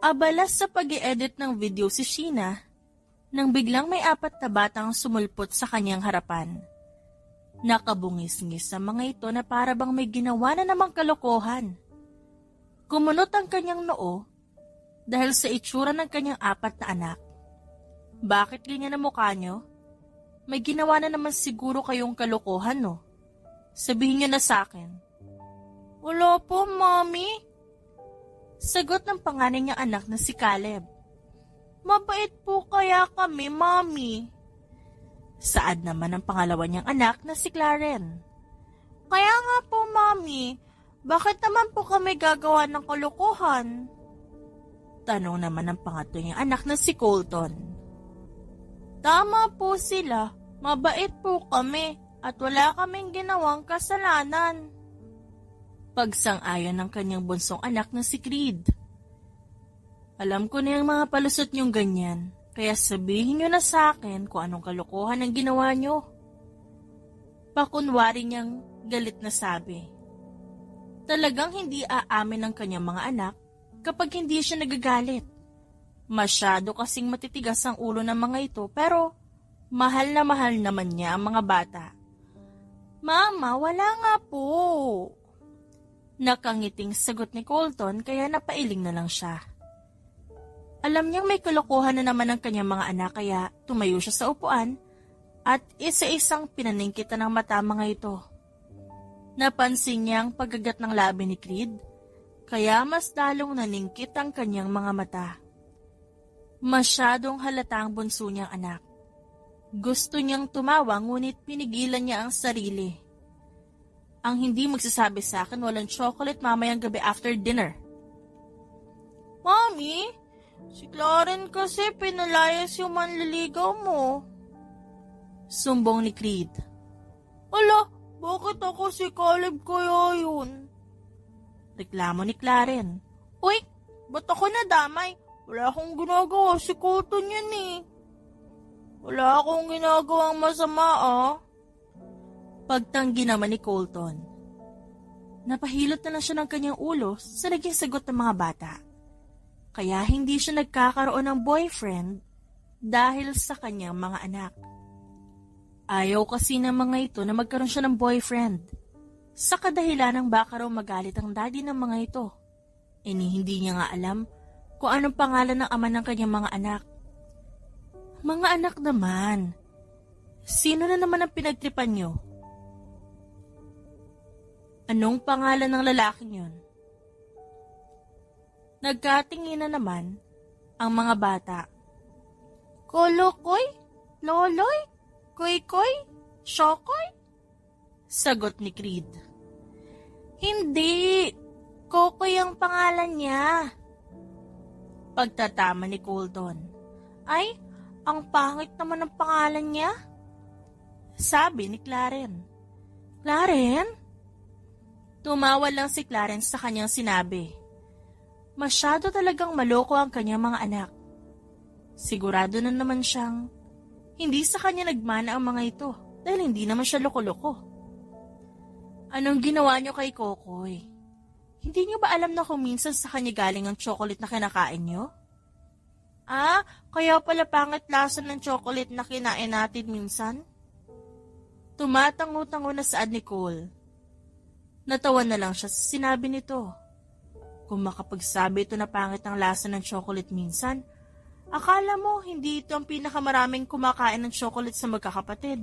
Abala sa pag-i-edit ng video si Sheena nang biglang may 4 na batang sumulpot sa kanyang harapan. Nakabungis-ngis sa mga ito na para bang may ginawa na namang kalokohan. Kumunot ang kanyang noo dahil sa itsura ng kanyang 4 na anak. Bakit ganyan ang mukha nyo? May ginawa na naman siguro kayong kalokohan, no? Sabihin nyo na sa akin. Wala po, Mommy. Sagot ng panganay niyang anak na si Caleb. Mabait po kaya kami, Mommy. Saad naman ang pangalawa niyang anak na si Claren. Kaya nga po, Mommy, bakit naman po kami gagawa ng kalokohan? Tanong naman ng pangatlo niyang anak na si Colton. Tama po sila, mabait po kami at wala kaming ginawang kasalanan. Pagsang-ayon ng kanyang bunsong anak na si Creed. Alam ko na yung mga palusot niyong ganyan, kaya sabihin niyo na sa akin kung anong kalokohan ang ginawa niyo. Pakunwari niyang galit na sabi. Talagang hindi aamin ng kanyang mga anak kapag hindi siya nagagalit. Masyado kasing matitigas ang ulo ng mga ito pero mahal na mahal naman niya ang mga bata. Mama, wala nga po. Nakangiting sagot ni Colton kaya napailing na lang siya. Alam niyang may kalokohan na naman ang kanyang mga anak kaya tumayo siya sa upuan at isa-isang pinaningkitan ng mata mga ito. Napansin niya ang paggagat ng labi ni Creed kaya mas lalong naningkit ang kanyang mga mata. Masyadong halata ang bunso niyang anak. Gusto niyang tumawa ngunit pinigilan niya ang sarili. Ang hindi magsasabi sa akin walang chocolate mamayang gabi after dinner. Mommy, si Claren kasi pinalayas yung manliligaw mo. Sumbong ni Creed. Ala, bakit ako si Caleb kaya yun? Reklamo ni Claren. Uy, ba't ako nadamay? Wala akong ginagawa, si Colton yan eh. Wala akong ginagawang masama ah. Pagtanggi naman ni Colton. Napahilot na lang siya ng kanyang ulo sa naging sagot ng mga bata. Kaya hindi siya nagkakaroon ng boyfriend dahil sa kanyang mga anak. Ayaw kasi ng mga ito na magkaroon siya ng boyfriend. Sa kadahilan ng baka raw magalit ang daddy ng mga ito. Hindi niya nga alam kung anong pangalan ng ama ng kanyang mga anak. Mga anak naman. Sino na naman ang pinagtripan niyo? Anong pangalan ng lalaking yun? Nagkatingin na naman ang mga bata. Kolokoy? Loloy? Koy-koy? Shokoy? Sagot ni Creed. Hindi. Kokoy ang pangalan niya. Pagtatama ni Colton. Ay, ang pangit naman ang pangalan niya. Sabi ni Claren. Claren? Tumawa lang si Claren sa kanyang sinabi. Masyado talagang maloko ang kanyang mga anak. Sigurado na naman siyang hindi sa kanya nagmana ang mga ito dahil hindi naman siya loko-loko. Anong ginawa niyo kay Kokoy? Hindi niyo ba alam na kung minsan sa kanya galing ang chocolate na kinakain niyo? Ah, kaya pala pangit lasa ng chocolate na kinain natin minsan? Tumatango-tango na saad ni Cole. Natawa na lang siya sa sinabi nito. Kung makapagsabi ito na pangit ang lasa ng chocolate minsan, akala mo hindi ito ang pinakamaraming kumakain ng chocolate sa magkakapatid.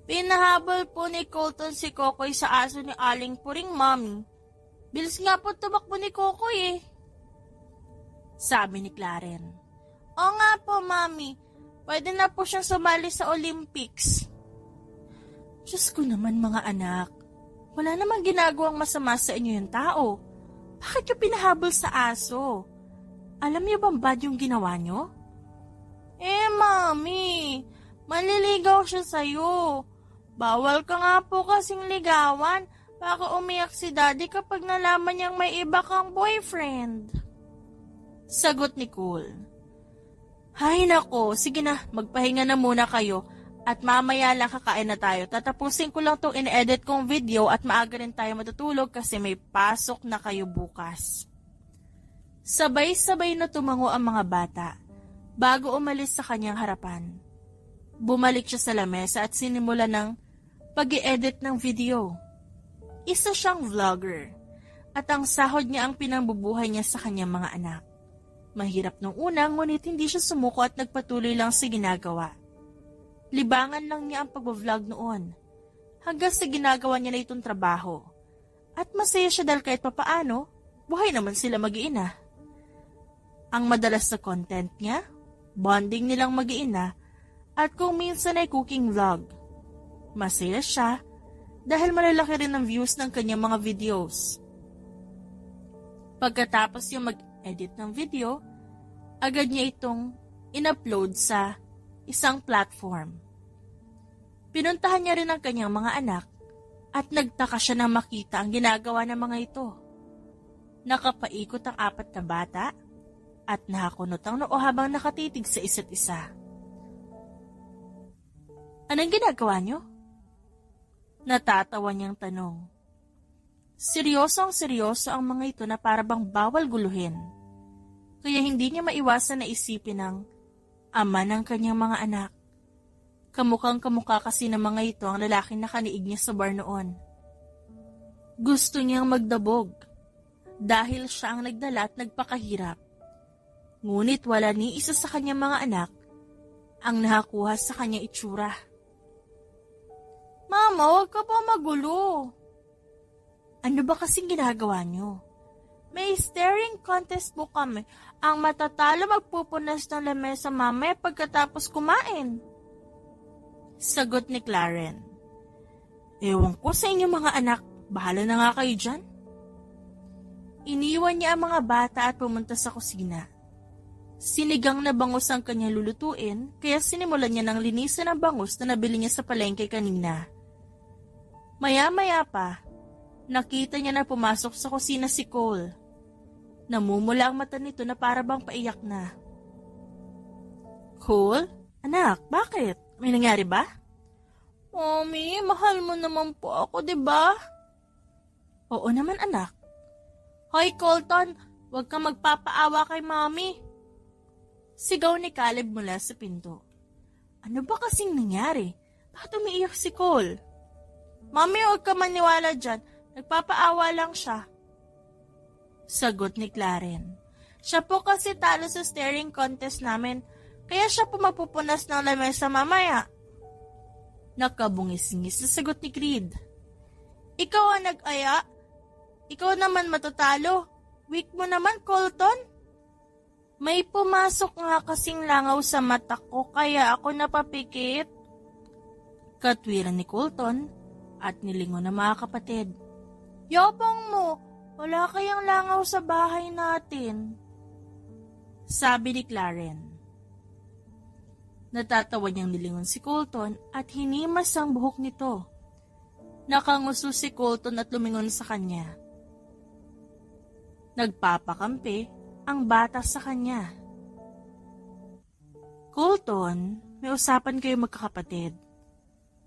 Pinahabol po ni Colton si Kokoy sa aso ni Aling Puring, Mommy. Bilis nga po tumakbo ni Kokoy eh. Sabi ni Claren. Oo nga po, Mommy. Pwede na po siyang sumali sa Olympics. Diyos ko naman mga anak. Wala namang ginagawang masama sa inyo yung tao. Bakit yung pinahabol sa aso? Alam niyo bang bad yung ginawa niyo? Mommy. Manliligaw siya sa'yo. Bawal ka nga po kasing ligawan. Baka umiyak si Daddy kapag nalaman niyang may iba kang boyfriend. Sagot ni Cole. Hay nako, sige na, magpahinga na muna kayo. At mamaya lang kakain na tayo. Tatapusin ko lang itong in-edit kong video at maaga rin tayo matutulog kasi may pasok na kayo bukas. Sabay-sabay na tumango ang mga bata bago umalis sa kanyang harapan. Bumalik siya sa lamesa at sinimula ng pag-i-edit ng video. Isa siyang vlogger at ang sahod niya ang pinambubuhay niya sa kanyang mga anak. Mahirap nung una ngunit hindi siya sumuko at nagpatuloy lang sa ginagawa. Libangan lang niya ang pag-vlog noon hanggang sa ginagawa niya na itong trabaho. At masaya siya dahil kahit papaano, buhay naman sila mag-iina. Ang madalas na content niya, bonding nilang mag-iina at kung minsan ay cooking vlog. Masaya siya dahil malalaki rin ang views ng kanyang mga videos. Pagkatapos niya mag-edit ng video, agad niya itong in-upload sa isang platform. Pinuntahan niya rin ang kanyang mga anak at nagtaka siya na makita ang ginagawa ng mga ito. Nakapaikot ang 4 na bata at nakakunot ang noo habang nakatitig sa isa't isa. Anong ginagawa niyo? Natatawa niyang tanong. Seryoso ang mga ito na para bang bawal guluhin. Kaya hindi niya maiwasan na isipin ng ama ng kanyang mga anak. Kamukhang-kamukha kasi ng mga ito ang lalaking nakaniig niya sa bar noon. Gusto niyang magdabog dahil siya ang nagdala at nagpakahirap. Ngunit wala ni isa sa kanyang mga anak ang nakakuha sa kanyang itsura. Mama, huwag ka pa magulo. Ano ba kasing ginagawa niyo? May staring contest po kami. Ang matatalo magpupunas ng lamesa mamaya pagkatapos kumain. Sagot ni Claren. Ewan ko sa inyo mga anak, bahala na nga kayo dyan. Iniwan niya ang mga bata at pumunta sa kusina. Sinigang na bangus ang kanyang lulutuin, kaya sinimulan niya ng linisan ang bangus na nabili niya sa palengke kanina. Maya-maya pa, nakita niya na pumasok sa kusina si Cole. Namumula ang mata nito na para bang paiyak na. Cole? Anak, bakit? May nangyari ba? Mommy, mahal mo naman po ako, diba? Oo naman, anak. Hoy, Colton, huwag kang magpapaawa kay Mommy. Sigaw ni Caleb mula sa pinto. Ano ba kasing nangyari? Bakit umiiyak si Cole? Mommy, huwag ka maniwala dyan. Nagpapaawa lang siya. Sagot ni Claren. Siya po kasi talo sa staring contest namin, kaya siya po mapupunas ng lamesa mamaya. Nakabungis-ngis na sagot ni Creed. Ikaw ang nag-aya? Ikaw naman matatalo. Weak mo naman, Colton. May pumasok nga kasing langaw sa mata ko, kaya ako napapikit. Katwiran ni Colton at nilingon ng mga kapatid. Yabang mo, wala kayang langaw sa bahay natin. Sabi ni Claren. Natatawa niyang nilingon si Colton at hinimas ang buhok nito. Nakanguso si Colton at lumingon sa kanya. Nagpapakampi ang bata sa kanya. Colton, may usapan kayo magkakapatid.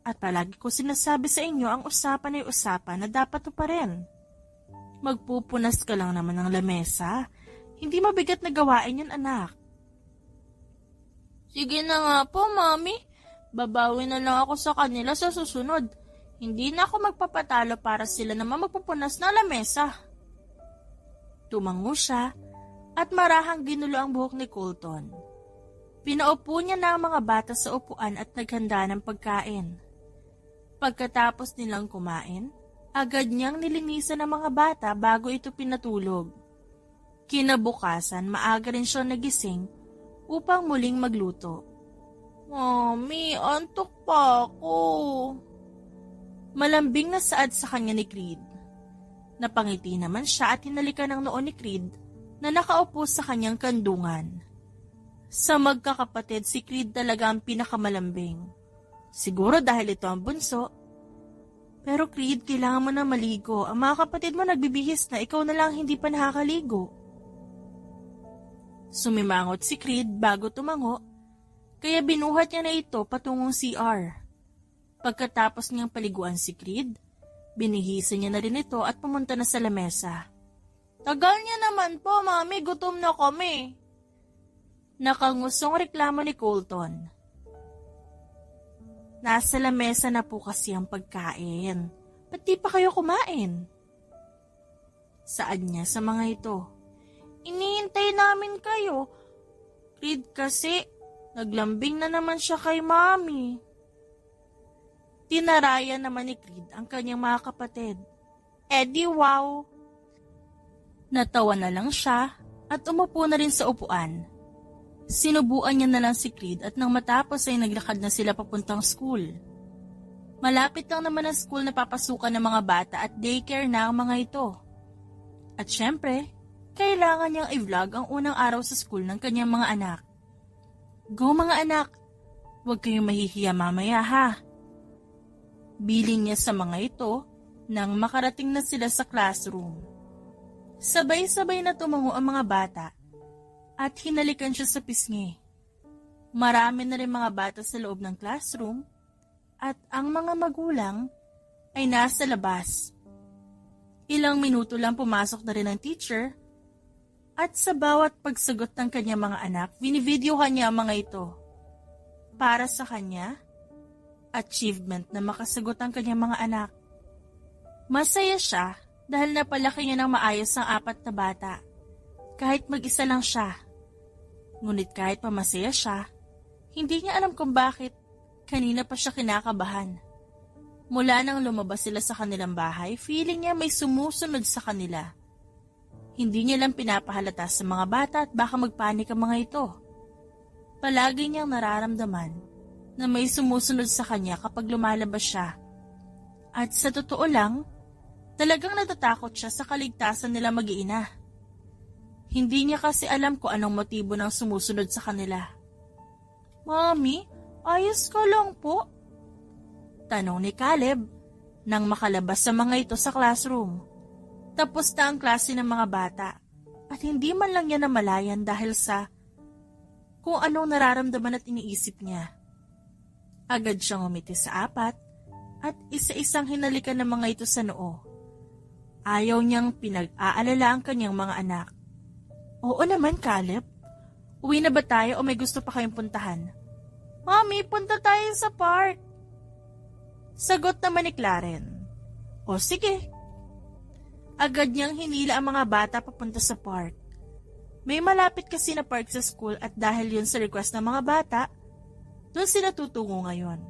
At palagi ko sinasabi sa inyo ang usapan ay usapan na dapat tuparin. Magpupunas ka lang naman ng lamesa. Hindi mabigat na gawain yun, anak. Sige na nga po, Mami. Babawi na lang ako sa kanila sa susunod. Hindi na ako magpapatalo para sila naman magpupunas ng lamesa. Tumango siya at marahang ginulo ang buhok ni Colton. Pinaupo niya na ang mga bata sa upuan at naghanda ng pagkain. Pagkatapos nilang kumain, agad niyang nilinisan ang mga bata bago ito pinatulog. Kinabukasan, maaga rin siya nagising upang muling magluto. Mommy, antok pa ako. Malambing na saad sa kanya ni Creed. Napangiti naman siya at hinalikan ng noo ni Creed na nakaupo sa kanyang kandungan. Sa magkakapatid, si Creed talaga ang pinakamalambing. Siguro dahil ito ang bunso. Pero Creed, kailangan mo na maligo. Ang mga kapatid mo nagbibihis na, ikaw na lang hindi pa nakakaligo. Sumimangot si Creed bago tumango, kaya binuhat niya na ito patungong CR. Pagkatapos niyang paliguan si Creed, binihisan niya na rin ito at pumunta na sa lamesa. Tagal niya naman po, Mami, gutom na kami. Nakangusong reklamo ni Colton. Nasa lamesa na po kasi ang pagkain. Ba't di pa kayo kumain? Saan niya sa mga ito? Inihintay namin kayo. Creed kasi, naglambing na naman siya kay Mami. Tinarayan naman ni Creed ang kanyang mga kapatid. Di wow! Natawa na lang siya at umupo na rin sa upuan. Sinubuan niya na lang si Creed at nang matapos ay naglakad na sila papuntang school. Malapit lang naman ang school na papasukan ng mga bata at daycare na ang mga ito. At syempre, kailangan niyang i-vlog ang unang araw sa school ng kanyang mga anak. Go mga anak! Huwag kayong mahihiya mamaya ha! Biling niya sa mga ito nang makarating na sila sa classroom. Sabay-sabay na tumango ang mga bata at hinalikan siya sa pisngi. Marami na rin mga bata sa loob ng classroom at ang mga magulang ay nasa labas. Ilang minuto lang pumasok na rin ang teacher at sa bawat pagsagot ng kanyang mga anak, binivideohan niya ang mga ito. Para sa kanya, achievement na makasagot ang kanyang mga anak. Masaya siya dahil napalaki niya ng maayos ang 4 na bata. Kahit mag-isa lang siya. Ngunit kahit pa masaya siya, hindi niya alam kung bakit kanina pa siya kinakabahan. Mula nang lumabas sila sa kanilang bahay, feeling niya may sumusunod sa kanila. Hindi niya lang pinapahalata sa mga bata at baka magpanik ang mga ito. Palagi niyang nararamdaman na may sumusunod sa kanya kapag lumalabas siya. At sa totoo lang, talagang natatakot siya sa kaligtasan nila mag-iina. Hindi niya kasi alam kung anong motibo ng sumusunod sa kanila. Mami, ayos ka lang po? Tanong ni Caleb nang makalabas sa mga ito sa classroom. Tapos na ang klase ng mga bata at hindi man lang niya namalayan dahil sa kung anong nararamdaman at iniisip niya. Agad siyang umiti sa 4 at isa-isang hinalikan ng mga ito sa noo. Ayaw niyang pinag-aalala ang kanyang mga anak. Oo naman, Caleb. Uwi na ba tayo o may gusto pa kayong puntahan? Mami, punta tayo sa park. Sagot naman ni Claren. O sige. Agad niyang hinila ang mga bata papunta sa park. May malapit kasi na park sa school at dahil yun sa request ng mga bata, doon sila tutungo ngayon.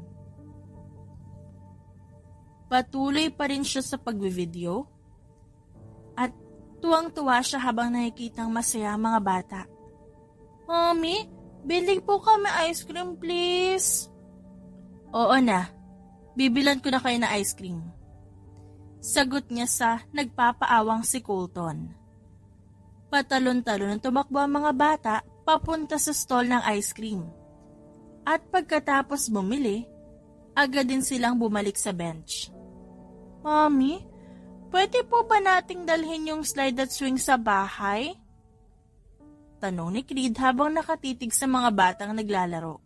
Patuloy pa rin siya sa pagbivideo at tuwang-tuwa siya habang nakikitang masaya ang mga bata. Mami, bili po kami ice cream please. Oo na, bibilan ko na kayo na ice cream. Sagot niya sa nagpapaawang si Colton. Patalon-talon tumakbo ang mga bata papunta sa stall ng ice cream. At pagkatapos bumili, agad din silang bumalik sa bench. Mami, pwede po ba nating dalhin yung slide at swing sa bahay? Tanong ni Creed habang nakatitig sa mga batang naglalaro.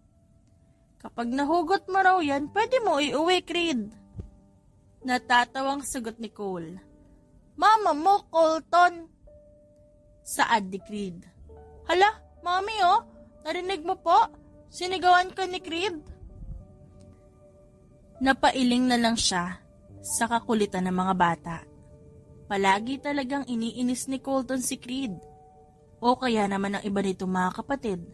Kapag nahugot mo raw yan, pwede mo iuwi, Creed. Natatawang sagot ni Cole. Mama mo, Colton. Saad ni Creed. Hala, Mami oh, narinig mo po? Sinigawan ka ni Creed? Napailing na lang siya sa kakulitan ng mga bata. Palagi talagang iniinis ni Colton si Creed. O kaya naman ang iba nitong mga kapatid.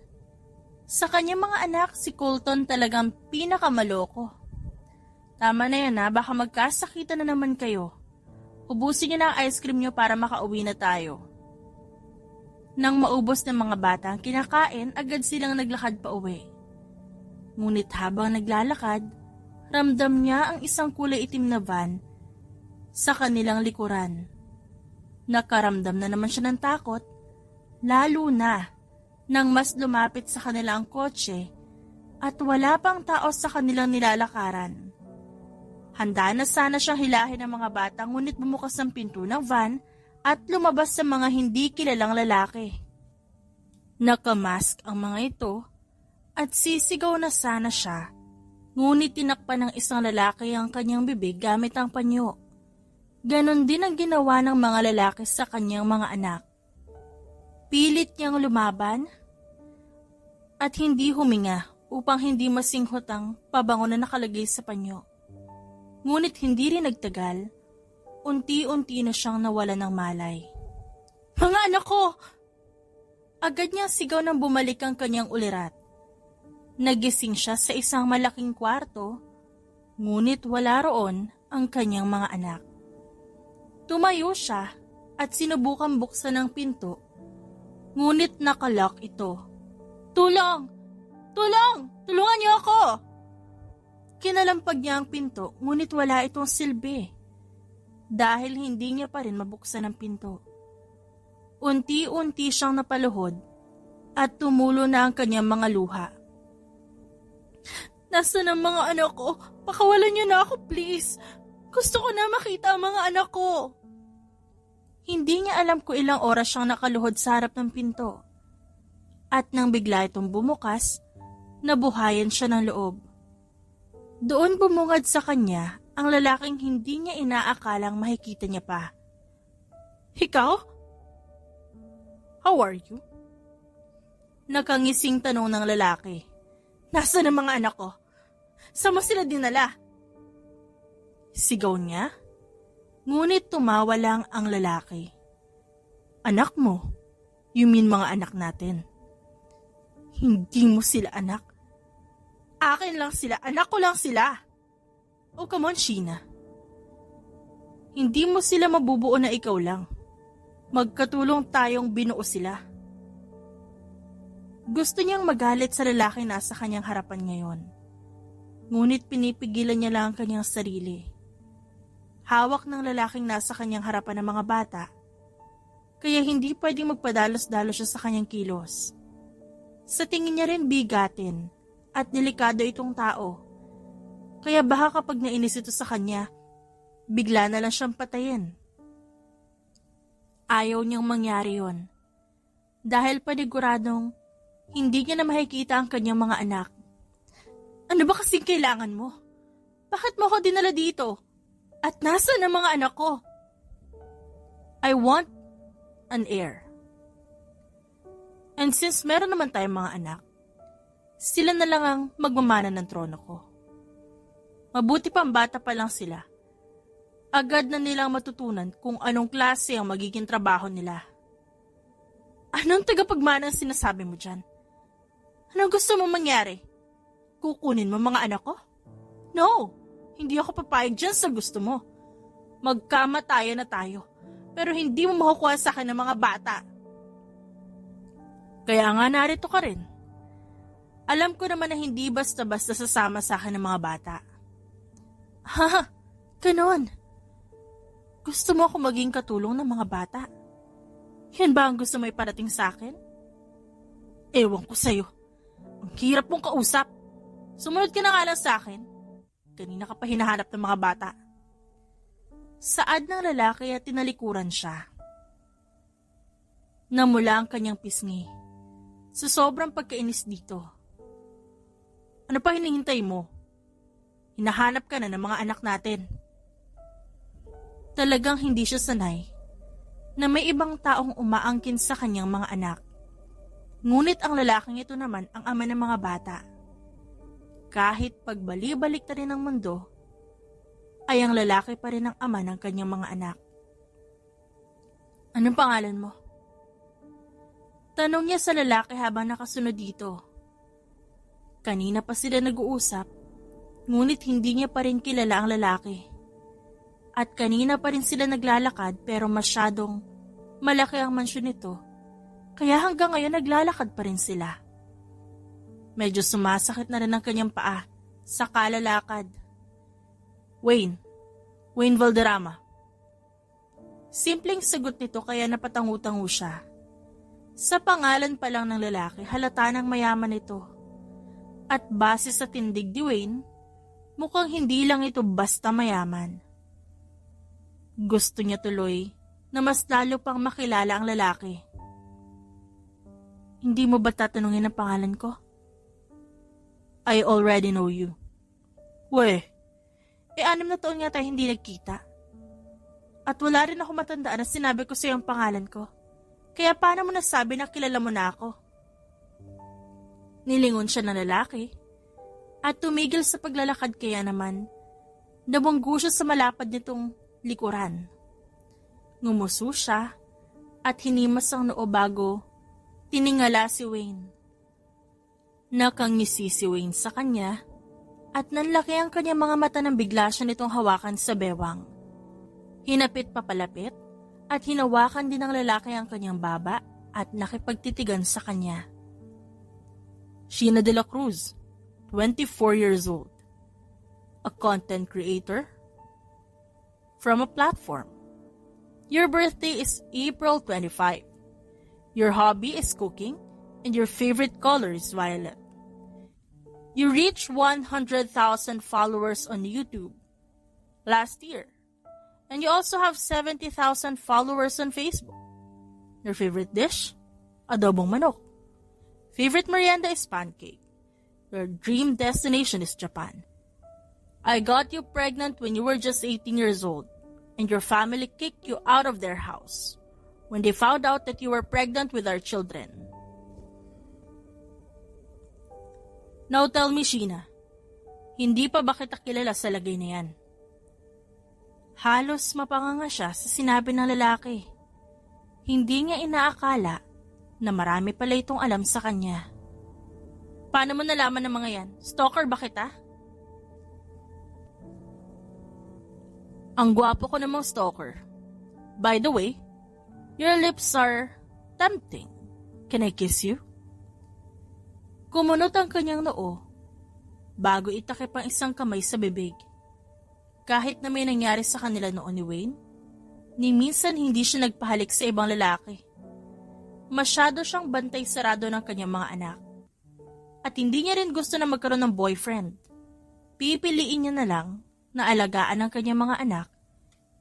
Sa kanyang mga anak, si Colton talagang pinakamaloko. Tama na yan ha, baka magkasakitan na naman kayo. Ubusin niyo na ang ice cream niyo para makauwi na tayo. Nang maubos ng mga bata ang kinakain, agad silang naglakad pa uwi. Ngunit habang naglalakad, ramdam niya ang isang kulay itim na van sa kanilang likuran. Nakaramdam na naman siya ng takot, lalo na nang mas lumapit sa kanila ang kotse at wala pang tao sa kanilang nilalakaran. Handa na sana siyang hilahin ng mga bata ngunit bumukas ang pinto ng van at lumabas sa mga hindi kilalang lalaki. Nakamask ang mga ito at sisigaw na sana siya, ngunit tinakpan ng isang lalaki ang kanyang bibig gamit ang panyo. Ganon din ang ginawa ng mga lalaki sa kanyang mga anak. Pilit niyang lumaban at hindi huminga upang hindi masinghot ang pabango na nakalagay sa panyo. Ngunit hindi rin nagtagal, unti-unti na siyang nawalan ng malay. Mga anak ko! Agad niyang sigaw nang bumalik ang kanyang ulirat. Nagising siya sa isang malaking kwarto, ngunit wala roon ang kanyang mga anak. Tumayo siya at sinubukang buksan ang pinto, ngunit nakalock ito. Tulong! Tulong! Tulungan niyo ako! Kinalampag niya ang pinto, ngunit wala itong silbi dahil hindi niya pa rin mabuksan ang pinto. Unti-unti siyang napaluhod at tumulo na ang kanyang mga luha. Nasaan ang mga anak ko? Pakawalan niyo na ako, please. Gusto ko na makita ang mga anak ko. Hindi niya alam kung ilang oras siyang nakaluhod sa harap ng pinto. At nang bigla itong bumukas, nabuhayan siya ng loob. Doon bumungad sa kanya ang lalaking hindi niya inaakalang makikita niya pa. Ikaw? How are you? Nakangising tanong ng lalaki. Nasaan ang mga anak ko? Saan mo sila dinala? Sigaw niya. Ngunit tumawa lang ang lalaki. Anak mo? You mean mga anak natin? Hindi mo sila anak. Akin lang sila. Anak ko lang sila. Oh, come on, Sheena. Hindi mo sila mabubuo na ikaw lang. Magkatulong tayong binuo sila. Gusto niyang magalit sa lalaki nasa kanyang harapan ngayon. Ngunit pinipigilan niya lang ang kanyang sarili. Hawak ng lalaking nasa kanyang harapan ng mga bata, kaya hindi pwedeng magpadalos-dalos siya sa kanyang kilos. Sa tingin niya rin bigatin at delikado itong tao, kaya baka kapag nainis ito sa kanya, bigla na lang siyang patayin. Ayaw niyang mangyari yon, dahil paniguradong hindi niya na makikita ang kanyang mga anak. Ano ba kasing kailangan mo? Bakit mo ako dinala dito? At nasaan ang mga anak ko? I want an heir. And since meron naman tayong mga anak, sila na lang ang magmamana ng trono ko. Mabuti pa ang bata pa lang sila. Agad na nilang matutunan kung anong klase ang magiging trabaho nila. Anong tagapagmana ang sinasabi mo dyan? Anong gusto mong mangyari? Kukunin mo mga anak ko? No! Hindi ako papayag dyan sa gusto mo. Magkamatayan na tayo, pero hindi mo makukuha sa akin ng mga bata. Kaya nga narito ka rin. Alam ko naman na hindi basta-basta sasama sa akin ng mga bata. Ha? Ganon. Gusto mo ako maging katulong ng mga bata? Yan ba ang gusto mo iparating sa akin? Ewan ko sa'yo. Ang hirap mong kausap. Sumunod ka na nga lang sa akin. Kanina ka pa hinahanap ng mga bata. Saad ng lalaki at tinalikuran siya. Namula ang kanyang pisngi. Sa sobrang pagkainis dito. Ano pa hinihintay mo? Hinahanap ka na ng mga anak natin. Talagang hindi siya sanay na may ibang taong umaangkin sa kanyang mga anak. Ngunit ang lalaking ito naman ang ama ng mga bata. Kahit pagbali-balik na rin ang mundo, ay ang lalaki pa rin ang ama ng kanyang mga anak. Anong pangalan mo? Tanong niya sa lalaki habang nakasunod dito. Kanina pa sila nag-uusap, ngunit hindi niya pa rin kilala ang lalaki. At kanina pa rin sila naglalakad pero masyadong malaki ang mansyon nito, kaya hanggang ngayon naglalakad pa rin sila. Medyo sumasakit na rin ang kanyang paa sa kalalakad. Wayne Valderrama. Simpleng sagot nito kaya napatangu-tangu siya. Sa pangalan pa lang ng lalaki, halata ng mayaman ito. At base sa tindig ni Wayne, mukhang hindi lang ito basta mayaman. Gusto niya tuloy na mas lalo pang makilala ang lalaki. Hindi mo ba tatanungin ang pangalan ko? I already know you. 6 na taon nga tayo hindi nagkita. At wala rin ako matandaan na sinabi ko sa iyo ang pangalan ko. Kaya paano mo nasabi na kilala mo na ako? Nilingon siya ng lalaki at tumigil sa paglalakad, kaya naman nabunggo siya sa malapad nitong likuran. Ngumuso siya at hinimas ang noo bago tiningala si Wayne. Nakangisi si Wayne sa kanya at nanlaki ang kanyang mga mata nang bigla siya nitong hawakan sa bewang. Hinapit papalapit at hinawakan din ng lalaki ang kanyang baba at nakipagtitigan sa kanya. Sheena de la Cruz, 24 years old, a content creator from a platform. Your birthday is April 25. Your hobby is cooking and your favorite color is violet. You reached 100,000 followers on YouTube last year. And you also have 70,000 followers on Facebook. Your favorite dish? Adobong manok. Favorite merienda is pancake. Your dream destination is Japan. I got you pregnant when you were just 18 years old, and your family kicked you out of their house when they found out that you were pregnant with our children. Now tell me, Sheena, hindi pa ba kita kilala sa lagay na yan? Halos mapanganga siya sa sinabi ng lalaki. Hindi niya inaakala na marami pala itong alam sa kanya. Paano mo nalaman ng mga yan? Stalker ba kita? Ang gwapo ko namang stalker. By the way, your lips are tempting. Can I kiss you? Kumunot ang kanyang noo bago itakip ang isang kamay sa bibig. Kahit na may nangyari sa kanila noon ni Wayne, ni minsan hindi siya nagpahalik sa ibang lalaki. Masyado siyang bantay sarado ng kanyang mga anak. At hindi niya rin gusto na magkaroon ng boyfriend. Pipiliin niya na lang na alagaan ang kanyang mga anak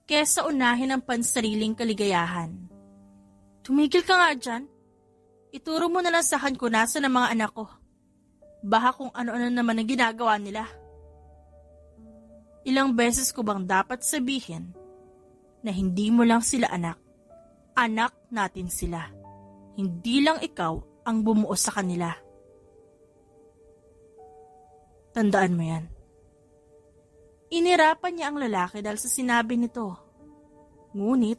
kesa unahin ang pansariling kaligayahan. Tumigil ka nga dyan. Ituro mo na lang sa akin kung nasa ng mga anak ko. Baka kung ano-ano naman ang ginagawa nila. Ilang beses ko bang dapat sabihin na hindi mo lang sila anak? Anak natin sila. Hindi lang ikaw ang bumuo sa kanila. Tandaan mo yan. Inirapan niya ang lalaki dahil sa sinabi nito. Ngunit,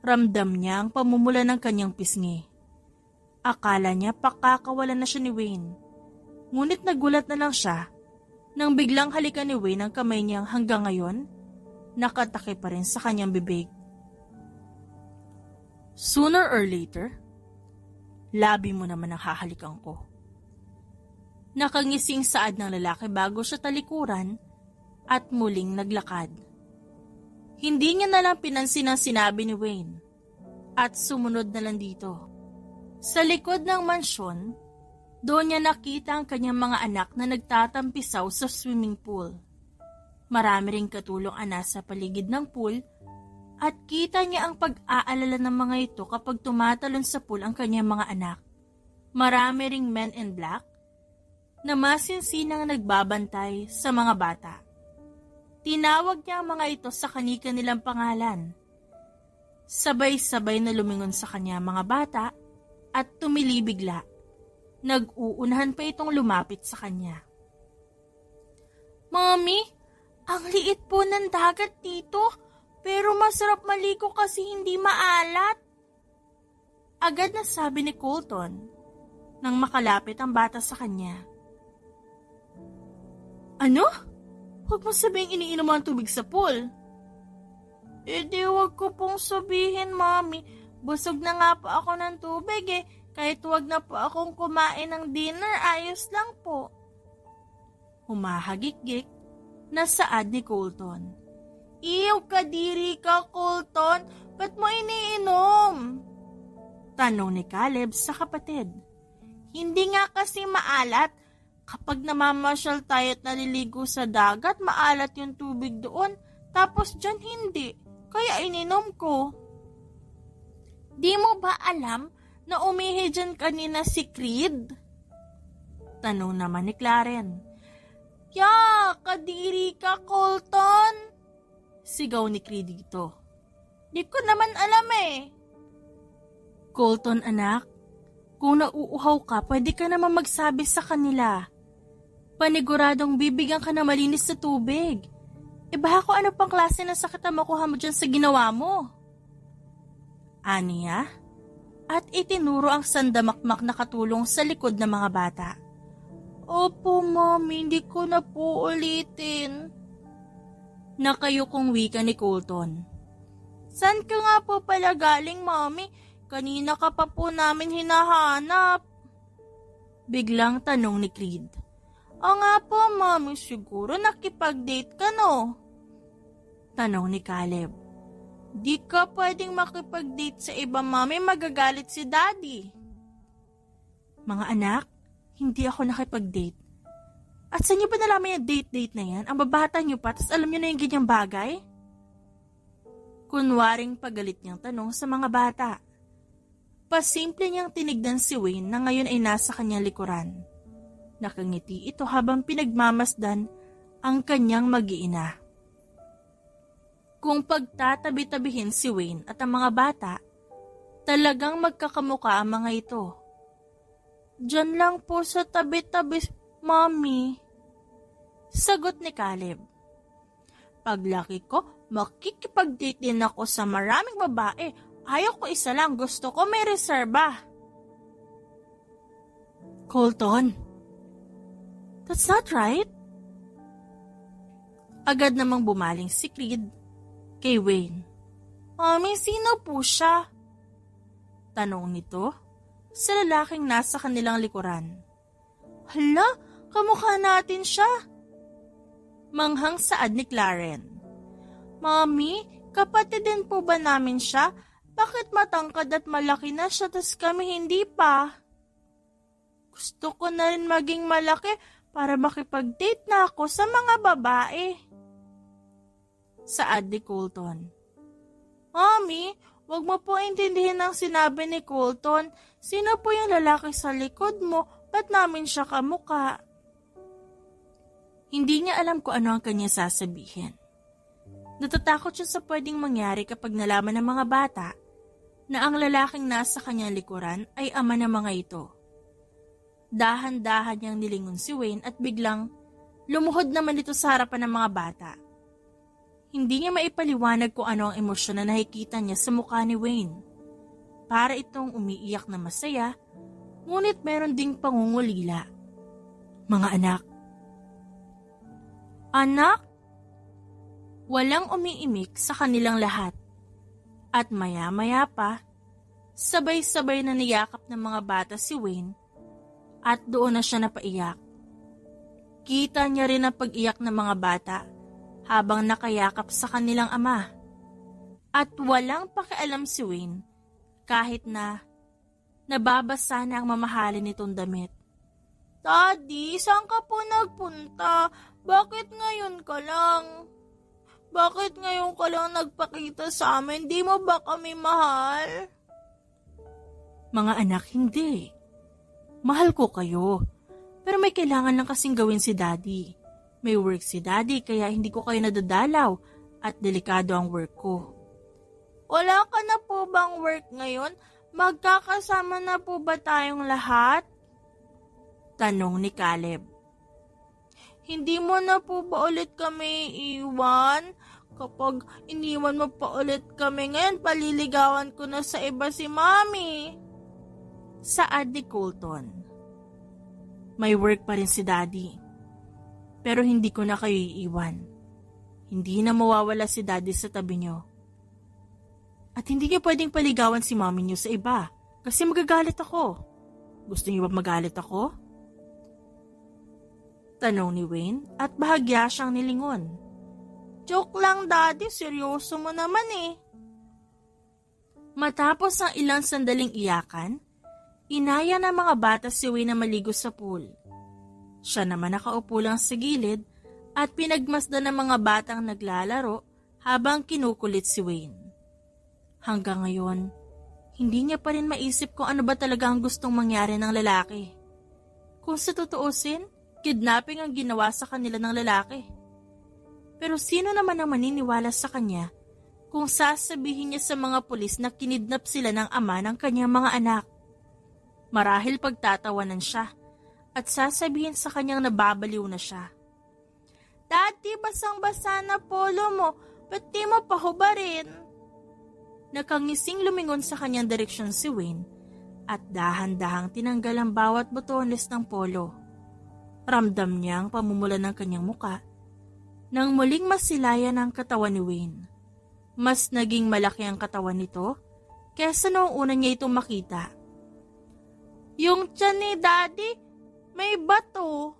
ramdam niya ang pamumula ng kanyang pisngi. Akala niya pakakawalan na siya ni Wayne. Ngunit nagulat na lang siya nang biglang halikan ni Wayne ang kamay niyang hanggang ngayon, nakatake pa rin sa kanyang bibig. Sooner or later, labi mo naman ang hahalikan ko. Nakangising saad ng lalaki bago siya talikuran at muling naglakad. Hindi niya na lang pinansin ang sinabi ni Wayne at sumunod na lang dito. Sa likod ng mansyon, doon niya nakita ang kanyang mga anak na nagtatampisaw sa swimming pool. Marami ring katulong ang nasa paligid ng pool at kita niya ang pag-aalala ng mga ito kapag tumatalon sa pool ang kanyang mga anak. Marami ring men in black na masinsinang nagbabantay sa mga bata. Tinawag niya ang mga ito sa kanika nilang pangalan. Sabay-sabay na lumingon sa kanya mga bata at tumili bigla. Nag-uunahan pa itong lumapit sa kanya. Mami, ang liit po ng dagat dito, pero masarap maligo kasi hindi maalat. Agad na sabi ni Colton nang makalapit ang bata sa kanya. Ano? Huwag mo sabihing iniinom mo ang tubig sa pool. Di huwag ko pong sabihin, Mami. Busog na nga po ako ng tubig eh. Kahit huwag na po akong kumain ng dinner, ayos lang po. Humahagik-gik na saad ni Colton. Iyaw, kadiri ka, Colton. Ba't mo iniinom? Tanong ni Caleb sa kapatid. Hindi nga kasi maalat. Kapag namamasyal tayo at naliligo sa dagat, maalat yung tubig doon. Tapos dyan hindi. Kaya ininom ko. Di mo ba alam na umihi dyan kanina si Creed? Tanong naman ni Claren. Ya, kadiri ka, Colton! Sigaw ni Creed dito. Di ko naman alam eh. Colton anak, kung nauuhaw ka, pwede ka naman magsabi sa kanila. Paniguradong bibigyan ka na malinis na tubig. Baka kung ano pang klase ng sakit na makuha mo dyan sa ginawa mo. Aniya? At itinuro ang sandamakmak na katulong sa likod ng mga bata. Opo, Mommy, hindi ko na po ulitin. Nakayukong wika ni Colton. San ka nga po pala galing, Mommy? Kanina ka pa po namin hinahanap. Biglang tanong ni Creed. O nga po, Mommy, siguro nakipag-date ka, no? Tanong ni Caleb. Di ka pwedeng makipag-date sa iba, Mommy, magagalit si Daddy. Mga anak, hindi ako nakipag-date. At saan niyo ba nalaman yung date-date na yan? Ang babata niyo pa, tas alam niyo na yung ganyang bagay? Kunwaring pagalit niyang tanong sa mga bata. Pasimple niyang tinignan si Wayne na ngayon ay nasa kanyang likuran. Nakangiti ito habang pinagmamasdan ang kanyang mag-iina. Kung pagtatabi-tabihin si Wayne at ang mga bata, talagang magkakamuka ang mga ito. Diyan lang po sa tabi-tabi, Mommy. Sagot ni Caleb. Paglaki ko, makikipag-date din ako sa maraming babae. Ayaw ko isa lang, gusto ko may reserba. Colton, that's not right. Agad namang bumaling si Creed kay Wayne. Mommy, sino po siya? Tanong nito sa lalaking nasa kanilang likuran. Hala, kamukha natin siya. Manghang saad ni Claren. Mommy, kapatid din po ba namin siya? Bakit matangkad at malaki na siya tas kami hindi pa? Gusto ko na rin maging malaki para makipag-date na ako sa mga babae. Saad ni Colton. Mommy, wag mo po intindihin ang sinabi ni Colton. Sino po yung lalaki sa likod mo? Ba't namin siya kamuka? Hindi niya alam kung ano ang kanya sasabihin. Natatakot siya sa pwedeng mangyari kapag nalaman ng mga bata na ang lalaking nasa kanyang likuran ay ama ng mga ito. Dahan-dahan niyang nilingon si Wayne at biglang lumuhod naman ito sa harapan ng mga bata. Hindi niya maipaliwanag kung ano ang emosyon na nakikita niya sa mukha ni Wayne. Para itong umiiyak na masaya, ngunit meron ding pangungulila. Mga anak. Anak? Walang umiimik sa kanilang lahat. At maya-maya pa, sabay-sabay na niyakap ng mga bata si Wayne at doon na siya napaiyak. Kita niya rin ang pag-iyak ng mga bata habang nakayakap sa kanilang ama. At walang pakialam si Wayne kahit na nababasa na ang mamahalin nitong damit. Daddy, saan ka po nagpunta? Bakit ngayon ka lang? Bakit ngayon ka lang nagpakita sa amin? Di mo ba kami mahal? Mga anak, hindi. Mahal ko kayo. Pero may kailangan lang kasing gawin si Daddy. May work si Daddy kaya hindi ko kayo nadadalaw at delikado ang work ko. Wala ka na po bang work ngayon? Magkakasama na po ba tayong lahat? Tanong ni Caleb. Hindi mo na po ba ulit kami iwan? Kapag iniwan mo pa ulit kami ngayon, paliligawan ko na sa iba si Mommy. Saad ni Colton. May work pa rin si Daddy. Pero hindi ko na kayo iiwan. Hindi na mawawala si Daddy sa tabi niyo. At hindi niyo pwedeng paligawan si Mommy niyo sa iba. Kasi magagalit ako. Gusto niyo ba magalit ako? Tanong ni Wayne at bahagya siyang nilingon. Joke lang, Daddy. Seryoso mo naman eh. Matapos ang ilang sandaling iyakan, inaya ng mga bata si Wayne na maligo sa pool. Siya naman nakaupo lang sa gilid at pinagmasdan ng mga batang naglalaro habang kinukulit si Wayne. Hanggang ngayon, hindi niya pa rin maisip kung ano ba talaga ang gustong mangyari ng lalaki. Kung sa tutuusin, kidnapping ang ginawa sa kanila ng lalaki. Pero sino naman ang maniniwala sa kanya kung sasabihin niya sa mga pulis na kinidnap sila ng ama ng kanyang mga anak. Marahil pagtatawanan siya at sasabihin sa kanyang nababaliw na siya. Daddy, basang-basa na polo mo, ba't di mo pahubarin? Nakangising lumingon sa kanyang direksyon si Wayne at dahan-dahang tinanggal ang bawat botones ng polo. Ramdam niya ang pamumula ng kanyang muka nang muling masilayan ang katawan ni Wayne. Mas naging malaki ang katawan nito kesa noong una niya itong makita. Yung tiyan ni Daddy, may bato.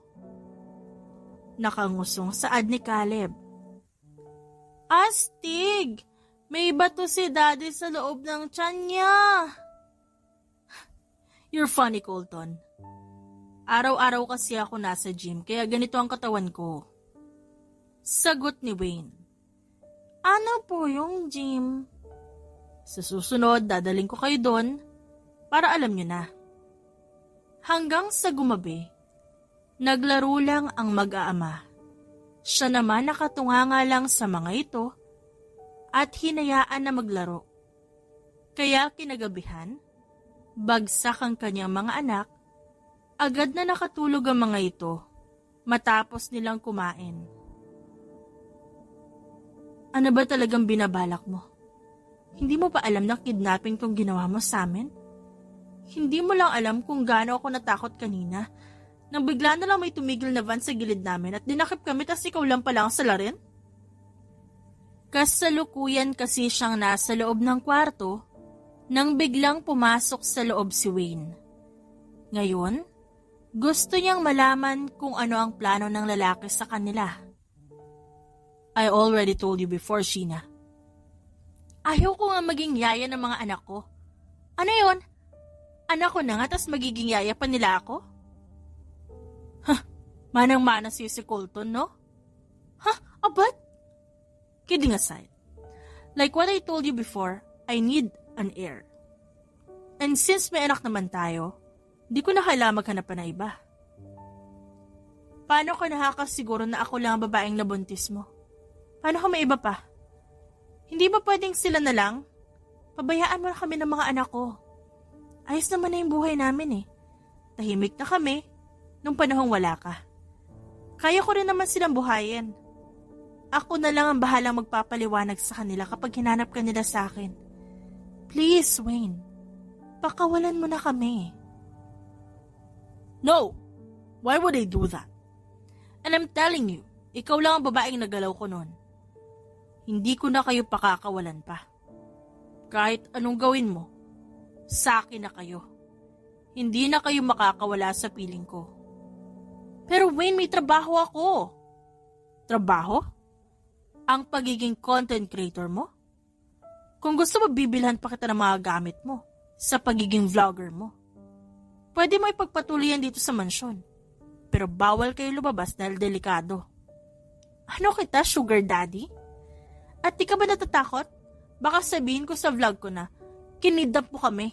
Nakangusong saad ni Caleb. Astig! May bato si Daddy sa loob ng tiyan niya. You're funny, Colton. Araw-araw kasi ako nasa gym kaya ganito ang katawan ko. Sagot ni Wayne. Ano po yung gym? Sa susunod, dadaling ko kayo doon para alam nyo na. Hanggang sa gumabi, naglaro lang ang mag-aama. Siya naman nakatunganga lang sa mga ito at hinayaan na maglaro. Kaya kinagabihan, bagsak ang kanyang mga anak, agad na nakatulog ang mga ito matapos nilang kumain. Ano ba talagang binabalak mo? Hindi mo pa alam na kidnapping tong ginawa mo sa amin? Hindi mo lang alam kung gaano ako natakot kanina nang bigla na lang may tumigil na van sa gilid namin at dinakip kami tas ikaw lang pala ang salarin? Kasalukuyan kasi siyang nasa loob ng kwarto nang biglang pumasok sa loob si Wayne. Ngayon, gusto niyang malaman kung ano ang plano ng lalaki sa kanila. I already told you before, Sheena. Ayaw ko nga maging yaya ng mga anak ko. Ano yon? Anak ko na nga tas magiging yaya pa nila ako? Manang-mana si Colton, no? Abat? Kidding aside, like what I told you before, I need an heir. And since may anak naman tayo, di ko na kailangan maghanap pa na iba. Paano ka nakakasiguro na ako lang ang babaeng nabuntis mo? Paano ka may iba pa? Hindi ba pwedeng sila na lang? Pabayaan mo na kami ng mga anak ko. Ayos naman na yung buhay namin eh. Tahimik na kami nung panahong wala ka. Kaya ko rin naman silang buhayin. Ako na lang ang bahalang magpapaliwanag sa kanila kapag hinanap ka nila sa akin. Please, Wayne. Pakawalan mo na kami. No! Why would I do that? And I'm telling you, ikaw lang ang babaeng nagalaw ko noon. Hindi ko na kayo pakakawalan pa. Kahit anong gawin mo, sa akin na kayo. Hindi na kayo makakawala sa piling ko. Pero Wayne, may trabaho ako. Trabaho? Ang pagiging content creator mo? Kung gusto mo, bibilhan pa kita ng mga gamit mo sa pagiging vlogger mo. Pwede mo ipagpatuloy yan dito sa mansyon. Pero bawal kayo lumabas dahil delikado. Ano kita, sugar daddy? At di ka ba natatakot? Baka sabihin ko sa vlog ko na, kinidnap mo kami.